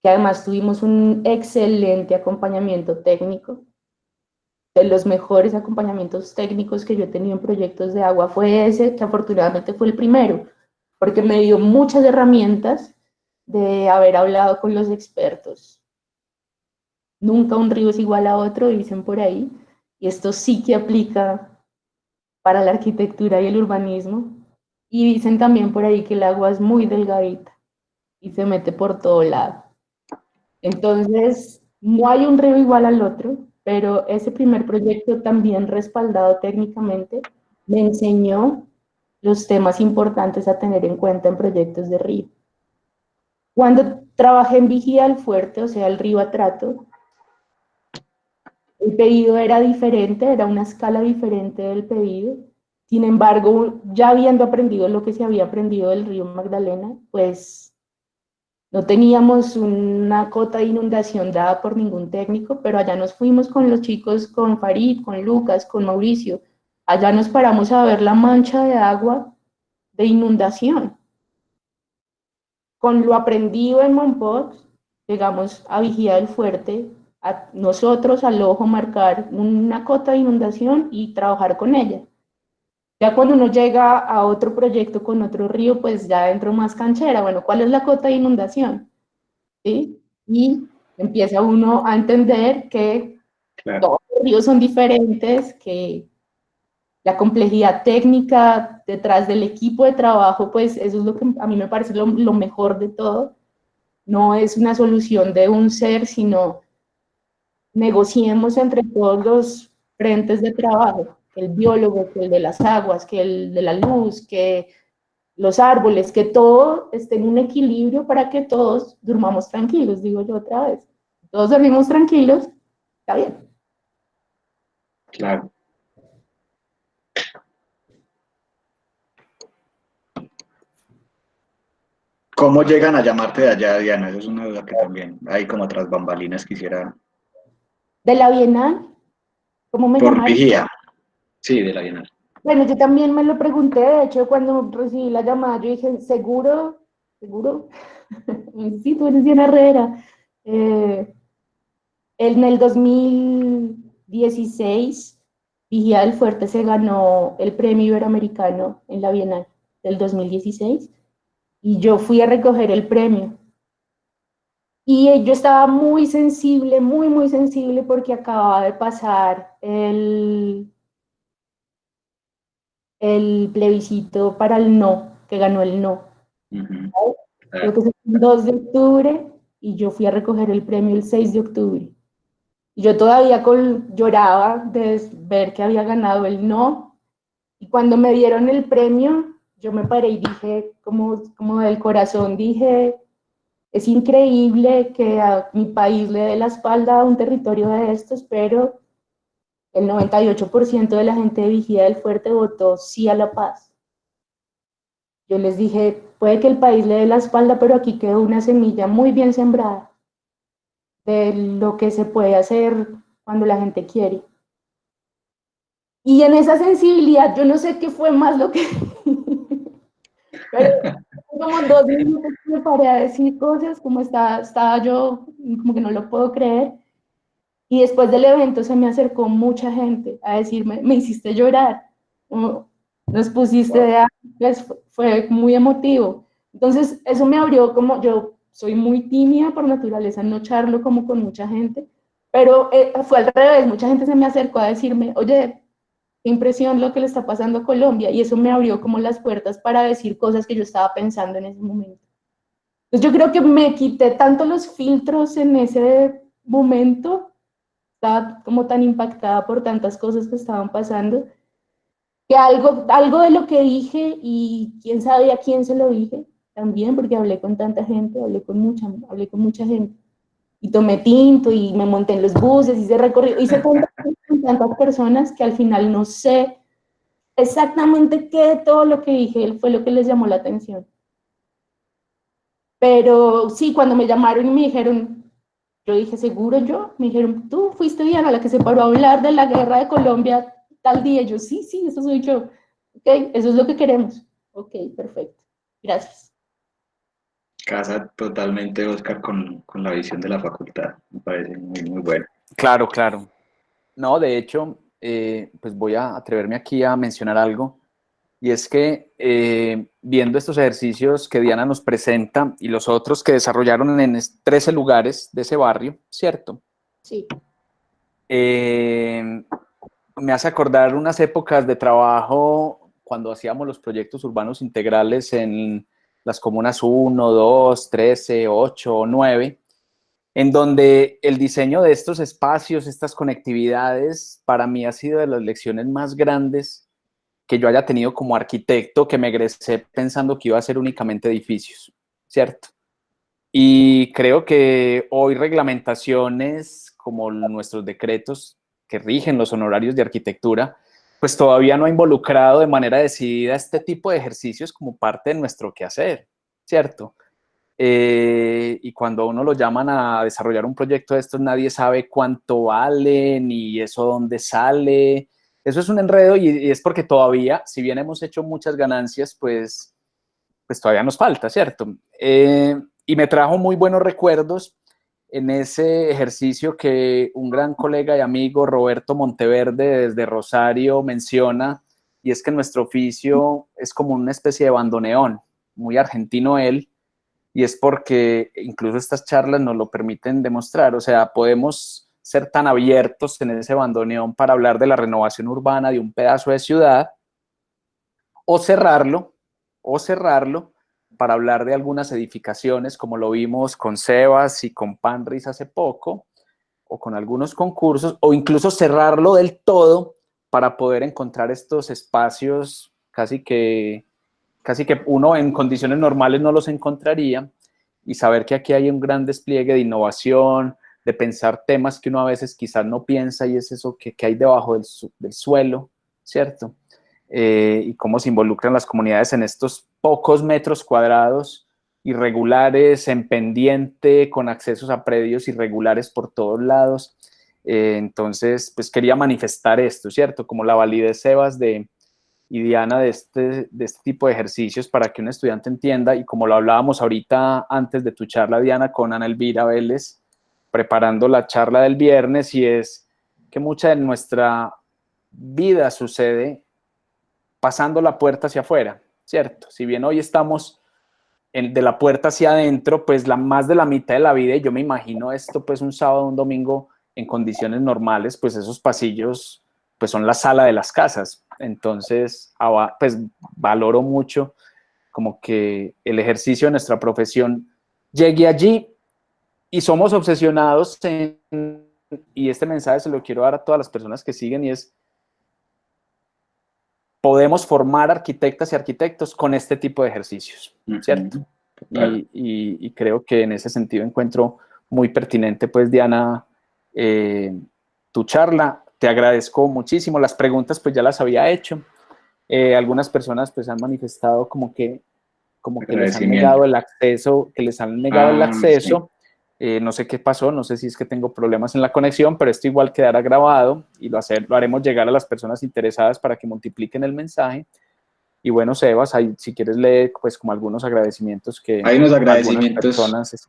que además tuvimos un excelente acompañamiento técnico. De los mejores acompañamientos técnicos que yo he tenido en proyectos de agua fue ese, que afortunadamente fue el primero, porque me dio muchas herramientas de haber hablado con los expertos. Nunca un río es igual a otro, dicen por ahí, y esto sí que aplica para la arquitectura y el urbanismo. Y dicen también por ahí que el agua es muy delgadita y se mete por todo lado. Entonces, no hay un río igual al otro, pero ese primer proyecto también respaldado técnicamente me enseñó los temas importantes a tener en cuenta en proyectos de río. Cuando trabajé en Vigía del Fuerte, o sea, el río Atrato, el pedido era diferente, era una escala diferente del pedido, Sin embargo, ya habiendo aprendido lo que se había aprendido del río Magdalena, pues no teníamos una cota de inundación dada por ningún técnico, pero allá nos fuimos con los chicos, con Farid, con Lucas, con Mauricio. Allá nos paramos a ver la mancha de agua de inundación. Con lo aprendido en Monpós, llegamos a Vigía del Fuerte, a nosotros al ojo marcar una cota de inundación y trabajar con ella. Ya cuando uno llega a otro proyecto con otro río, pues ya entro más canchera. Bueno, ¿cuál es la cota de inundación? ¿Sí? Y empieza uno a entender que todos los ríos son diferentes, que la complejidad técnica detrás del equipo de trabajo, pues eso es lo que a mí me parece lo mejor de todo. No es una solución de un ser, sino negociemos entre todos los frentes de trabajo, que el biólogo, que el de las aguas, que el de la luz, que los árboles, que todo esté en un equilibrio para que todos durmamos tranquilos, digo yo otra vez. Todos dormimos tranquilos, está bien. Claro. ¿Cómo llegan a llamarte de allá, Diana? Esa es una duda que también hay como tras bambalinas quisiera. De la Bienal, ¿cómo me Por llamaron? Vigía. Sí, de la Bienal. Bueno, yo también me lo pregunté, de hecho, cuando recibí la llamada, yo dije, ¿seguro? ¿Seguro? Sí, tú eres Diana Herrera. En el 2016, Vigía del Fuerte se ganó el premio iberoamericano en la Bienal del 2016 y yo fui a recoger el premio. Y yo estaba muy sensible, muy sensible porque acababa de pasar el plebiscito para el no, que ganó el no. Creo que fue el 2 de octubre y yo fui a recoger el premio el 6 de octubre. Y yo todavía lloraba de ver que había ganado el no. Y cuando me dieron el premio, yo me paré y dije, como del corazón, dije, es increíble que a mi país le dé la espalda a un territorio de estos, pero el 98% de la gente de Vigía del Fuerte votó sí a la paz. Yo les dije, puede que el país le dé la espalda, pero aquí quedó una semilla muy bien sembrada de lo que se puede hacer cuando la gente quiere. Y en esa sensibilidad, yo no sé qué fue más lo que... pero como 2 minutos me paré a decir cosas, como estaba yo, como que no lo puedo creer. Y después del evento se me acercó mucha gente a decirme, me hiciste llorar, nos pusiste de... Pues, fue muy emotivo. Entonces, eso me abrió como yo soy muy tímida por naturaleza, no charlo como con mucha gente, pero fue al revés, mucha gente se me acercó a decirme, oye, qué impresión lo que le está pasando a Colombia, y eso me abrió como las puertas para decir cosas que yo estaba pensando en ese momento. Entonces yo creo que me quité tanto los filtros en ese momento, estaba como tan impactada por tantas cosas que estaban pasando, que algo de lo que dije, y quién sabe a quién se lo dije, también porque hablé con tanta gente, hablé con mucha gente, y tomé tinto, y me monté en los buses, hice recorrido, hice tantas personas que al final no sé exactamente qué de todo lo que dije fue lo que les llamó la atención. Pero sí, cuando me llamaron y me dijeron, yo dije, ¿seguro yo? Me dijeron, tú fuiste Diana, la que se paró a hablar de la guerra de Colombia tal día. Yo, sí, eso soy yo. Ok, eso es lo que queremos. Ok, perfecto. Gracias. Casa totalmente, Oscar, con la visión de la facultad. Me parece muy bueno. Claro. No, de hecho, pues voy a atreverme aquí a mencionar algo. Y es que viendo estos ejercicios que Diana nos presenta y los otros que desarrollaron en 13 lugares de ese barrio, ¿cierto? Sí. Me hace acordar unas épocas de trabajo cuando hacíamos los proyectos urbanos integrales en las comunas 1, 2, 13, 8 o 9, en donde el diseño de estos espacios, estas conectividades, para mí ha sido de las lecciones más grandes que yo haya tenido como arquitecto, que me egresé pensando que iba a ser únicamente edificios, ¿cierto? Y creo que hoy reglamentaciones como nuestros decretos que rigen los honorarios de arquitectura pues todavía no ha involucrado de manera decidida este tipo de ejercicios como parte de nuestro quehacer, ¿cierto? Y cuando a uno lo llaman a desarrollar un proyecto de estos, nadie sabe cuánto vale, ni eso dónde sale. Eso es un enredo y es porque todavía, si bien hemos hecho muchas ganancias, pues todavía nos falta, ¿cierto? Y me trajo muy buenos recuerdos en ese ejercicio que un gran colega y amigo, Roberto Monteverde, desde Rosario, menciona, y es que nuestro oficio es como una especie de bandoneón, muy argentino él, y es porque incluso estas charlas nos lo permiten demostrar, o sea, podemos ser tan abiertos en ese bandoneón para hablar de la renovación urbana de un pedazo de ciudad, o cerrarlo, o cerrarlo para hablar de algunas edificaciones, como lo vimos con Sebas y con Panris hace poco, o con algunos concursos, o incluso cerrarlo del todo para poder encontrar estos espacios casi que uno en condiciones normales no los encontraría, y saber que aquí hay un gran despliegue de innovación, de pensar temas que uno a veces quizás no piensa, y es eso que hay debajo del suelo, ¿cierto? Y cómo se involucran las comunidades en estos pocos metros cuadrados irregulares, en pendiente, con accesos a predios irregulares por todos lados. Entonces, pues quería manifestar esto, ¿cierto? Como la validez, Sebas, y Diana, de este tipo de ejercicios para que un estudiante entienda, y como lo hablábamos ahorita antes de tu charla, Diana, con Ana Elvira Vélez, preparando la charla del viernes, y es que mucha de nuestra vida sucede pasando la puerta hacia afuera, ¿cierto? Si bien hoy estamos de la puerta hacia adentro, pues más de la mitad de la vida, y yo me imagino esto pues un sábado, un domingo en condiciones normales, pues esos pasillos pues son la sala de las casas. Entonces, pues valoro mucho como que el ejercicio de nuestra profesión llegue allí, y somos obsesionados y este mensaje se lo quiero dar a todas las personas que siguen, y es: podemos formar arquitectas y arquitectos con este tipo de ejercicios, ¿cierto? Y creo que en ese sentido encuentro muy pertinente, pues, Diana, tu charla. Te agradezco muchísimo. Las preguntas, pues, ya las había hecho. Algunas personas, pues, han manifestado como que les han negado el acceso, Sí. No sé qué pasó, no sé si es que tengo problemas en la conexión, pero esto igual quedará grabado y lo haremos llegar a las personas interesadas para que multipliquen el mensaje. Y bueno, Sebas, si quieres leer pues como algunos agradecimientos que hay unos algunas agradecimientos personas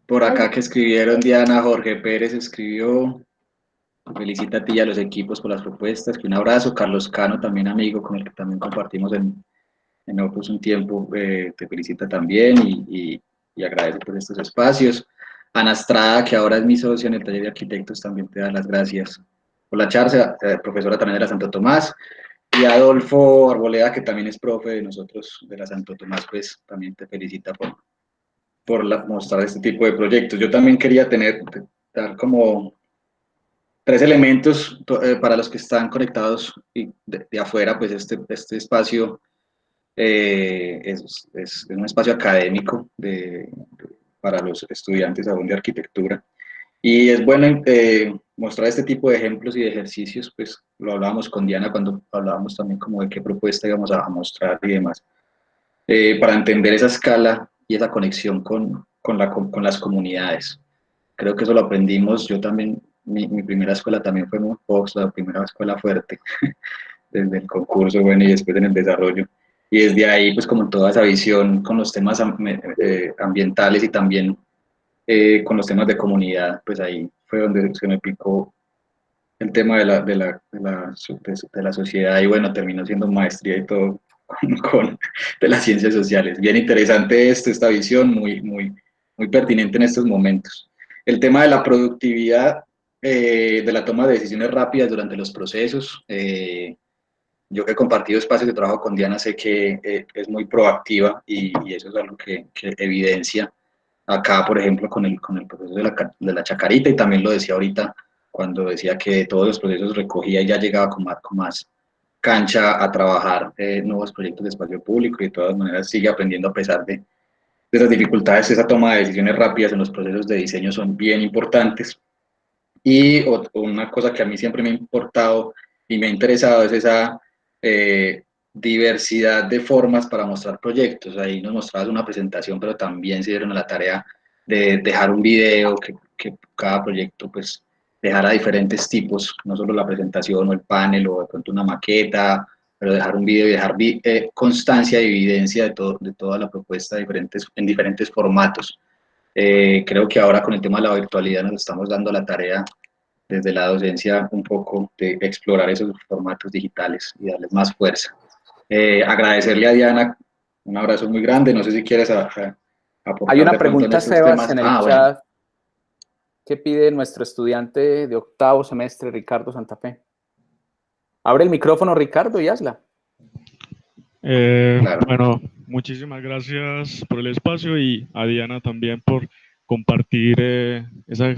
por acá que escribieron. Diana Jorge Pérez escribió: felicita a ti y a los equipos por las propuestas, que un abrazo. Carlos Cano, también amigo con el que también compartimos en Opus un tiempo, te felicita también y agradece por estos espacios. Ana Estrada, que ahora es mi socio en el taller de arquitectos, también te da las gracias por la charla, profesora también de la Santo Tomás. Y Adolfo Arboleda, que también es profe de nosotros de la Santo Tomás, pues también te felicita por mostrar este tipo de proyectos. Yo también quería dar como 3 elementos para los que están conectados y de afuera, pues este espacio es un espacio académico para los estudiantes aún de arquitectura. Y es bueno mostrar este tipo de ejemplos y de ejercicios, pues lo hablábamos con Diana cuando hablábamos también como de qué propuesta íbamos a mostrar y demás, para entender esa escala y esa conexión con las comunidades. Creo que eso lo aprendimos. Yo también, mi primera escuela también fue Moonfox, la primera escuela fuerte, desde el concurso, bueno, y después en el desarrollo. Y desde ahí, pues como toda esa visión con los temas ambientales y también con los temas de comunidad, pues ahí fue donde se me picó el tema de la sociedad, y bueno, terminó siendo maestría y todo de las ciencias sociales. Bien interesante esta visión, muy pertinente en estos momentos. El tema de la productividad, de la toma de decisiones rápidas durante los procesos. Yo que he compartido espacios de trabajo con Diana, sé que es muy proactiva y eso es algo que evidencia acá, por ejemplo, con el proceso de la Chacarita, y también lo decía ahorita cuando decía que todos los procesos recogía y ya llegaba con más cancha a trabajar nuevos proyectos de espacio público, y de todas maneras sigue aprendiendo a pesar de esas dificultades. Esa toma de decisiones rápidas en los procesos de diseño son bien importantes. Y una cosa que a mí siempre me ha importado y me ha interesado es esa diversidad de formas para mostrar proyectos. Ahí nos mostrabas una presentación, pero también se dieron a la tarea de dejar un video, que cada proyecto pues dejara diferentes tipos, no solo la presentación o el panel o de pronto una maqueta, pero dejar un video y dejar constancia y evidencia de toda la propuesta en diferentes formatos. Creo que ahora con el tema de la virtualidad nos estamos dando la tarea desde la docencia un poco de explorar esos formatos digitales y darles más fuerza. Agradecerle a Diana, un abrazo muy grande, no sé si quieres aportar. Hay una de pronto en pregunta, estos Sebas, temas. en el Bueno. chat que pide nuestro estudiante de octavo semestre, Ricardo Santa Fe. Abre el micrófono, Ricardo, y hazla. Claro. Bueno, muchísimas gracias por el espacio y a Diana también por compartir esa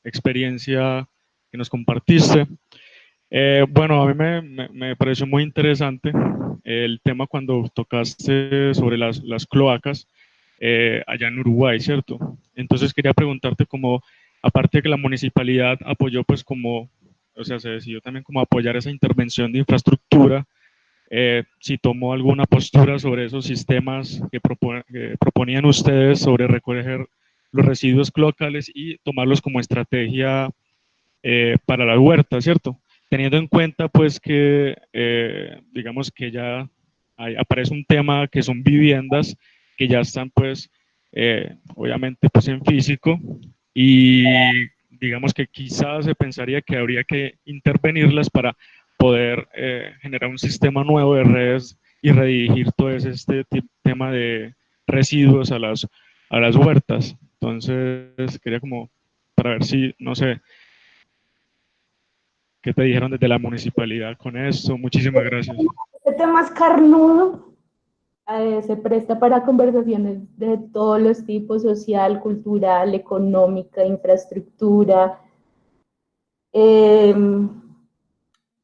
experiencia que nos compartiste. Bueno, a mí me pareció muy interesante el tema cuando tocaste sobre las cloacas allá en Uruguay, ¿cierto? Entonces quería preguntarte como, aparte de que la municipalidad apoyó, pues como, o sea, se decidió también como apoyar esa intervención de infraestructura, si tomó alguna postura sobre esos sistemas que proponían ustedes sobre recoger los residuos cloacales y tomarlos como estrategia para la huerta, ¿cierto? Teniendo en cuenta pues que digamos que ya aparece un tema que son viviendas que ya están pues obviamente pues en físico y digamos que quizás se pensaría que habría que intervenirlas para poder generar un sistema nuevo de redes y redirigir todo este tema de residuos a las huertas. Entonces quería como para ver si, no sé, ¿qué te dijeron desde la municipalidad con esto? Muchísimas gracias. Este tema es carnudo, se presta para conversaciones de todos los tipos, social, cultural, económica, infraestructura,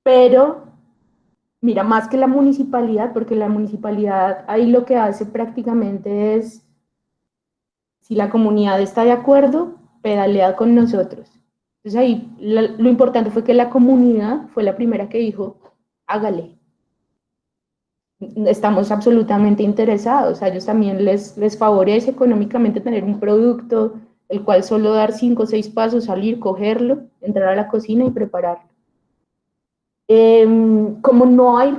pero mira, más que la municipalidad, porque la municipalidad ahí lo que hace prácticamente es, si la comunidad está de acuerdo, pedalea con nosotros. Entonces ahí lo importante fue que la comunidad fue la primera que dijo, hágale. Estamos absolutamente interesados, a ellos también les favorece económicamente tener un producto, el cual solo dar 5 o 6 pasos, salir, cogerlo, entrar a la cocina y prepararlo. Como no hay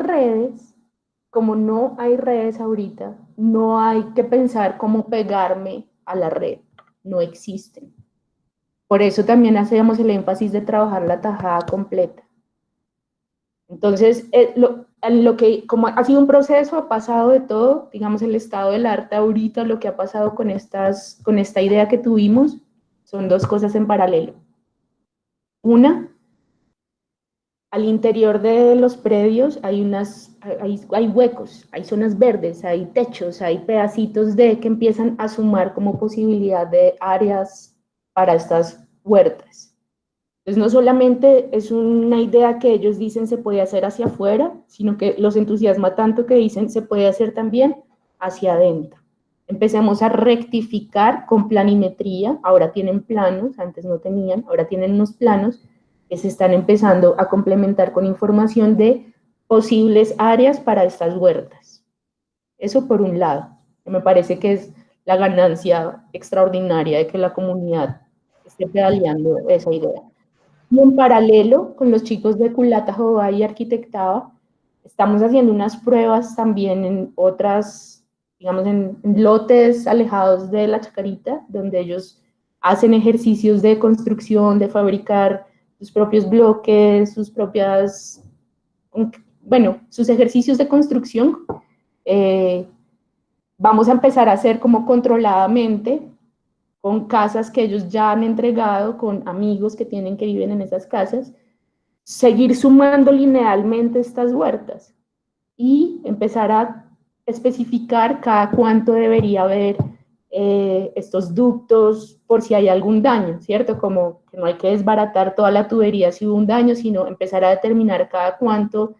redes ahorita, no hay que pensar cómo pegarme a la red, no existen. Por eso también hacemos el énfasis de trabajar la tajada completa. Entonces, lo que, como ha sido un proceso, ha pasado de todo, digamos, el estado del arte ahorita, lo que ha pasado con esta idea que tuvimos, son dos cosas en paralelo. Una, al interior de los predios hay huecos, hay zonas verdes, hay techos, hay pedacitos que empiezan a sumar como posibilidad de áreas para estas huertas. Entonces no solamente es una idea que ellos dicen se puede hacer hacia afuera, sino que los entusiasma tanto que dicen se puede hacer también hacia adentro. Empecemos a rectificar con planimetría, ahora tienen planos, antes no tenían, ahora tienen unos planos que se están empezando a complementar con información de posibles áreas para estas huertas. Eso por un lado, que me parece que es la ganancia extraordinaria de que la comunidad esté pedaleando esa idea. Y en paralelo, con los chicos de Culata Jobá y Arquitectaba, estamos haciendo unas pruebas también en otras, digamos, en lotes alejados de la Chacarita, donde ellos hacen ejercicios de construcción, de fabricar sus propios bloques, sus ejercicios de construcción. Vamos a empezar a hacer como controladamente, con casas que ellos ya han entregado, con amigos que viven en esas casas, seguir sumando linealmente estas huertas y empezar a especificar cada cuánto debería haber estos ductos por si hay algún daño, ¿cierto? Como que no hay que desbaratar toda la tubería si hubo un daño, sino empezar a determinar cada cuánto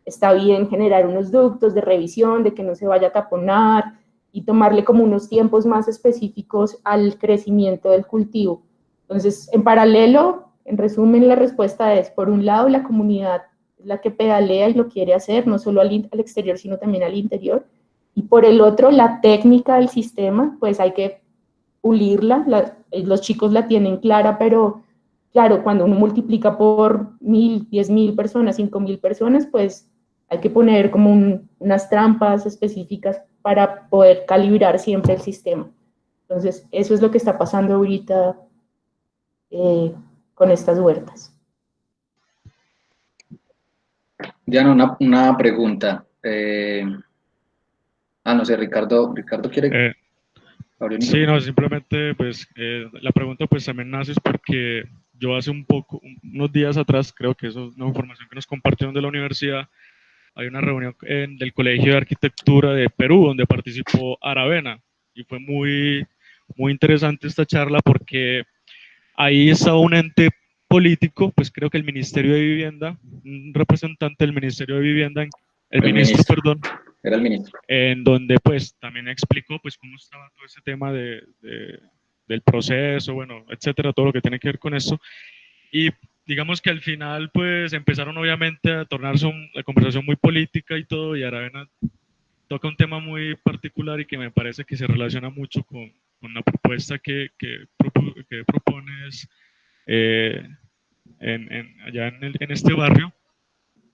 está bien generar unos ductos de revisión, de que no se vaya a taponar, y tomarle como unos tiempos más específicos al crecimiento del cultivo. Entonces, en paralelo, en resumen, la respuesta es, por un lado, la comunidad es la que pedalea y lo quiere hacer, no solo al exterior, sino también al interior. Y por el otro, la técnica del sistema, pues hay que pulirla, los chicos la tienen clara, pero claro, cuando uno multiplica por 1.000, 10.000 personas, 5.000 personas, pues hay que poner como unas trampas específicas para poder calibrar siempre el sistema. Entonces, eso es lo que está pasando ahorita con estas huertas. Diana, una pregunta. No sé, Ricardo quiere... Sí, no, simplemente pues la pregunta pues también nace es porque yo hace unos días atrás, creo que eso es una información que nos compartieron de la universidad, hay una reunión del Colegio de Arquitectura de Perú donde participó Aravena y fue muy, muy interesante esta charla porque ahí estaba un ente político, pues creo que el Ministerio de Vivienda, un representante del Ministerio de Vivienda, el ministro, perdón, era el ministro, en donde pues también explicó pues cómo estaba todo ese tema del proceso, bueno, etcétera, todo lo que tiene que ver con eso. Y digamos que al final pues empezaron obviamente a tornarse la conversación muy política y todo, y Aravena toca un tema muy particular y que me parece que se relaciona mucho con la propuesta que propones allá en este barrio,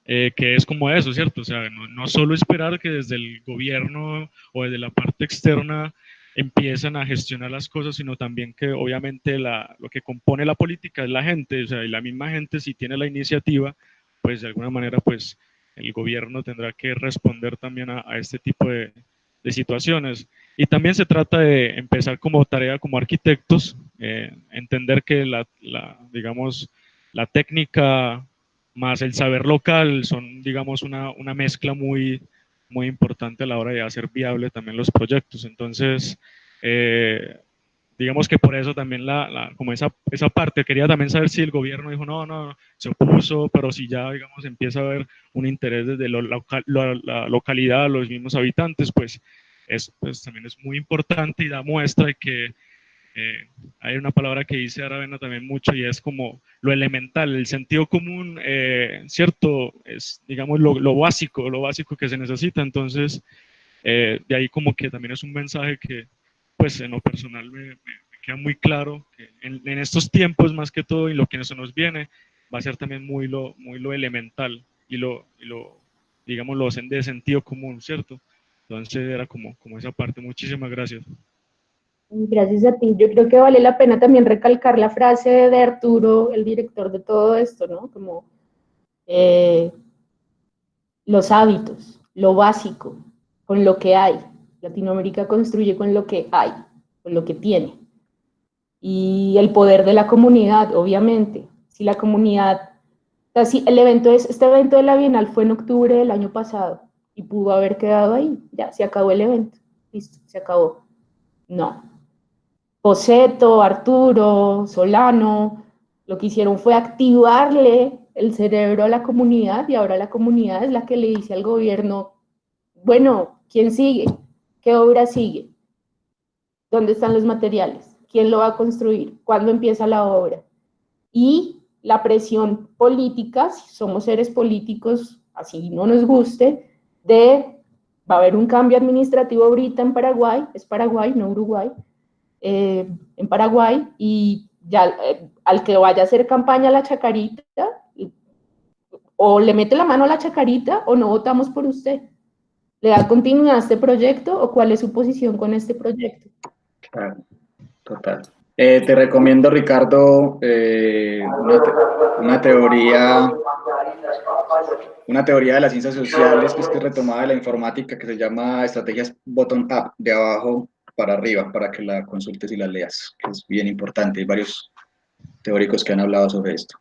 que es como eso, ¿cierto? O sea, no solo esperar que desde el gobierno o desde la parte externa empiezan a gestionar las cosas, sino también que obviamente lo que compone la política es la gente, o sea, y la misma gente si tiene la iniciativa, pues de alguna manera pues el gobierno tendrá que responder también a este tipo de situaciones. Y también se trata de empezar como tarea como arquitectos, entender que digamos, la técnica más el saber local son, digamos, una mezcla muy, muy importante a la hora de hacer viable también los proyectos. Entonces, digamos que por eso también como esa parte, quería también saber si el gobierno dijo, no, se opuso, pero si ya, digamos, empieza a haber un interés desde la localidad, los mismos habitantes, pues, pues también es muy importante y da muestra de que hay una palabra que dice Aravena también mucho y es como lo elemental, el sentido común, ¿cierto? Es, digamos, lo básico que se necesita. Entonces, de ahí como que también es un mensaje que, pues, en lo personal me queda muy claro que en estos tiempos, más que todo, y lo que se nos viene, va a ser también muy lo elemental y digamos, lo de sentido común, ¿cierto? Entonces, era como esa parte. Muchísimas gracias. Gracias a ti. Yo creo que vale la pena también recalcar la frase de Arturo, el director de todo esto, ¿no? Como los hábitos, lo básico, con lo que hay. Latinoamérica construye con lo que hay, con lo que tiene. Y el poder de la comunidad, obviamente. Si la comunidad, o sea, si este evento de la Bienal fue en octubre del año pasado y pudo haber quedado ahí, ya, se acabó el evento, listo, se acabó. No. Poseto, Arturo, Solano, lo que hicieron fue activarle el cerebro a la comunidad y ahora la comunidad es la que le dice al gobierno, bueno, ¿quién sigue? ¿Qué obra sigue? ¿Dónde están los materiales? ¿Quién lo va a construir? ¿Cuándo empieza la obra? Y la presión política, si somos seres políticos, así no nos guste, va a haber un cambio administrativo ahorita en Paraguay, es Paraguay, no Uruguay, en Paraguay, y ya al que vaya a hacer campaña a la Chacarita, o le mete la mano a la Chacarita o no votamos por usted. ¿Le da continuidad a este proyecto o cuál es su posición con este proyecto? Claro, total. Te recomiendo, Ricardo, una teoría de las ciencias sociales pues, que es retomada de la informática, que se llama estrategias bottom-up, de abajo para arriba, para que la consultes y la leas, que es bien importante. Hay varios teóricos que han hablado sobre esto.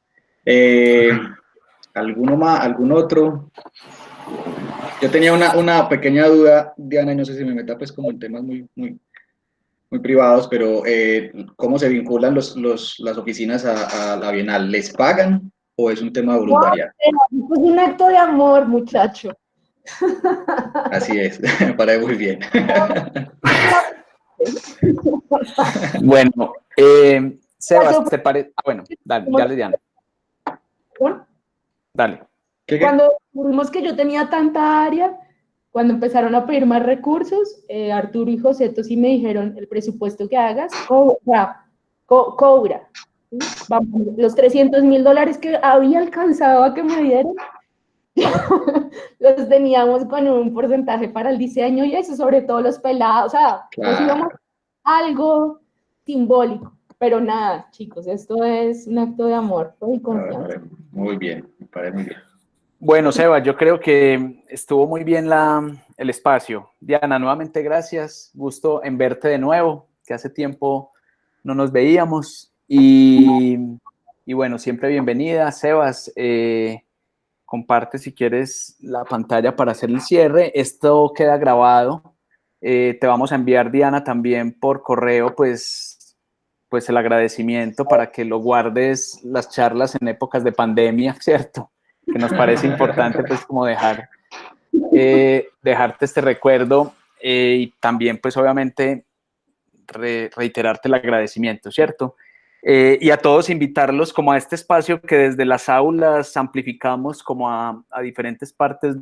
¿Algún otro? Yo tenía una pequeña duda, Diana, y no sé si me meta pues como en temas muy privados, pero ¿cómo se vinculan las oficinas a la Bienal? ¿Les pagan o es un tema de voluntariado? No, es un acto de amor, muchacho. Así es, me parece muy bien. Bueno, Sebas, ¿te parece? Bueno, dale, Diana. Dale. Cuando vimos que yo tenía tanta área, cuando empezaron a pedir más recursos, Arturo y José sí me dijeron, el presupuesto que hagas, cobra. ¿Sí? Vamos, los $300.000 que había alcanzado a que me dieran, los teníamos con un porcentaje para el diseño y eso, sobre todo los pelados, o sea, nos íbamos algo simbólico, pero nada, chicos, esto es un acto de amor y confianza. Muy bien, me parece muy bien. Bueno, Seba, yo creo que estuvo muy bien el espacio. Diana, nuevamente gracias, gusto en verte de nuevo, que hace tiempo no nos veíamos y bueno, siempre bienvenida. Sebas, comparte si quieres la pantalla para hacer el cierre. Esto queda grabado. Te vamos a enviar, Diana, también por correo, pues el agradecimiento para que lo guardes las charlas en épocas de pandemia, ¿cierto? Que nos parece importante, pues, como dejarte este recuerdo y también, pues, obviamente, reiterarte el agradecimiento, ¿cierto? Y a todos invitarlos como a este espacio que desde las aulas amplificamos como a diferentes partes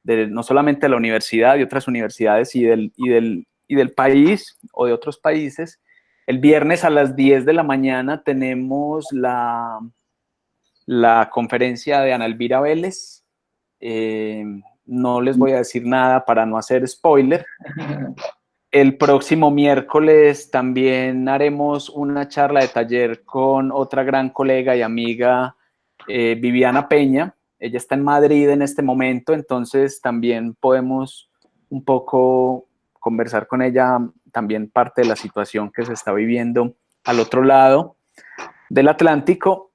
no solamente de la universidad, de otras universidades y del país o de otros países. El viernes a las 10 de la mañana tenemos la conferencia de Ana Elvira Vélez. No les voy a decir nada para no hacer spoiler. El próximo miércoles también haremos una charla de taller con otra gran colega y amiga, Viviana Peña. Ella está en Madrid en este momento, entonces también podemos un poco conversar con ella, también parte de la situación que se está viviendo al otro lado del Atlántico.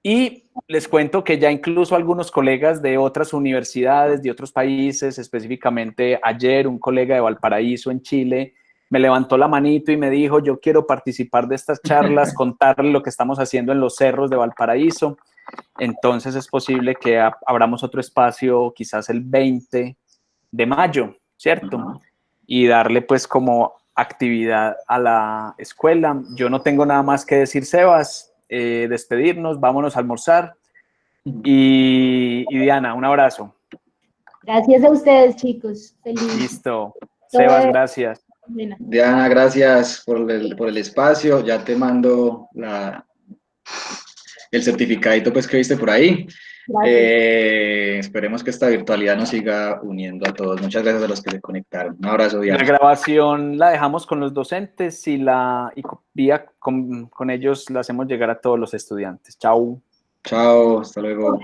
Y les cuento que ya incluso algunos colegas de otras universidades, de otros países, específicamente ayer un colega de Valparaíso en Chile, me levantó la manito y me dijo, yo quiero participar de estas charlas, contarle lo que estamos haciendo en los cerros de Valparaíso. Entonces es posible que abramos otro espacio quizás el 20 de mayo, ¿cierto? Y darle pues como actividad a la escuela. Yo no tengo nada más que decir, Sebas. Despedirnos, vámonos a almorzar y Diana, un abrazo. Gracias a ustedes, chicos. Feliz. Listo. Sebas, gracias. Diana, gracias por el espacio. Ya te mando el certificadito pues que viste por ahí. Esperemos que esta virtualidad nos siga uniendo a todos. Muchas gracias a los que se conectaron. Un abrazo, Diana. La grabación la dejamos con los docentes y vía con ellos la hacemos llegar a todos los estudiantes. Chao. Chao, hasta luego.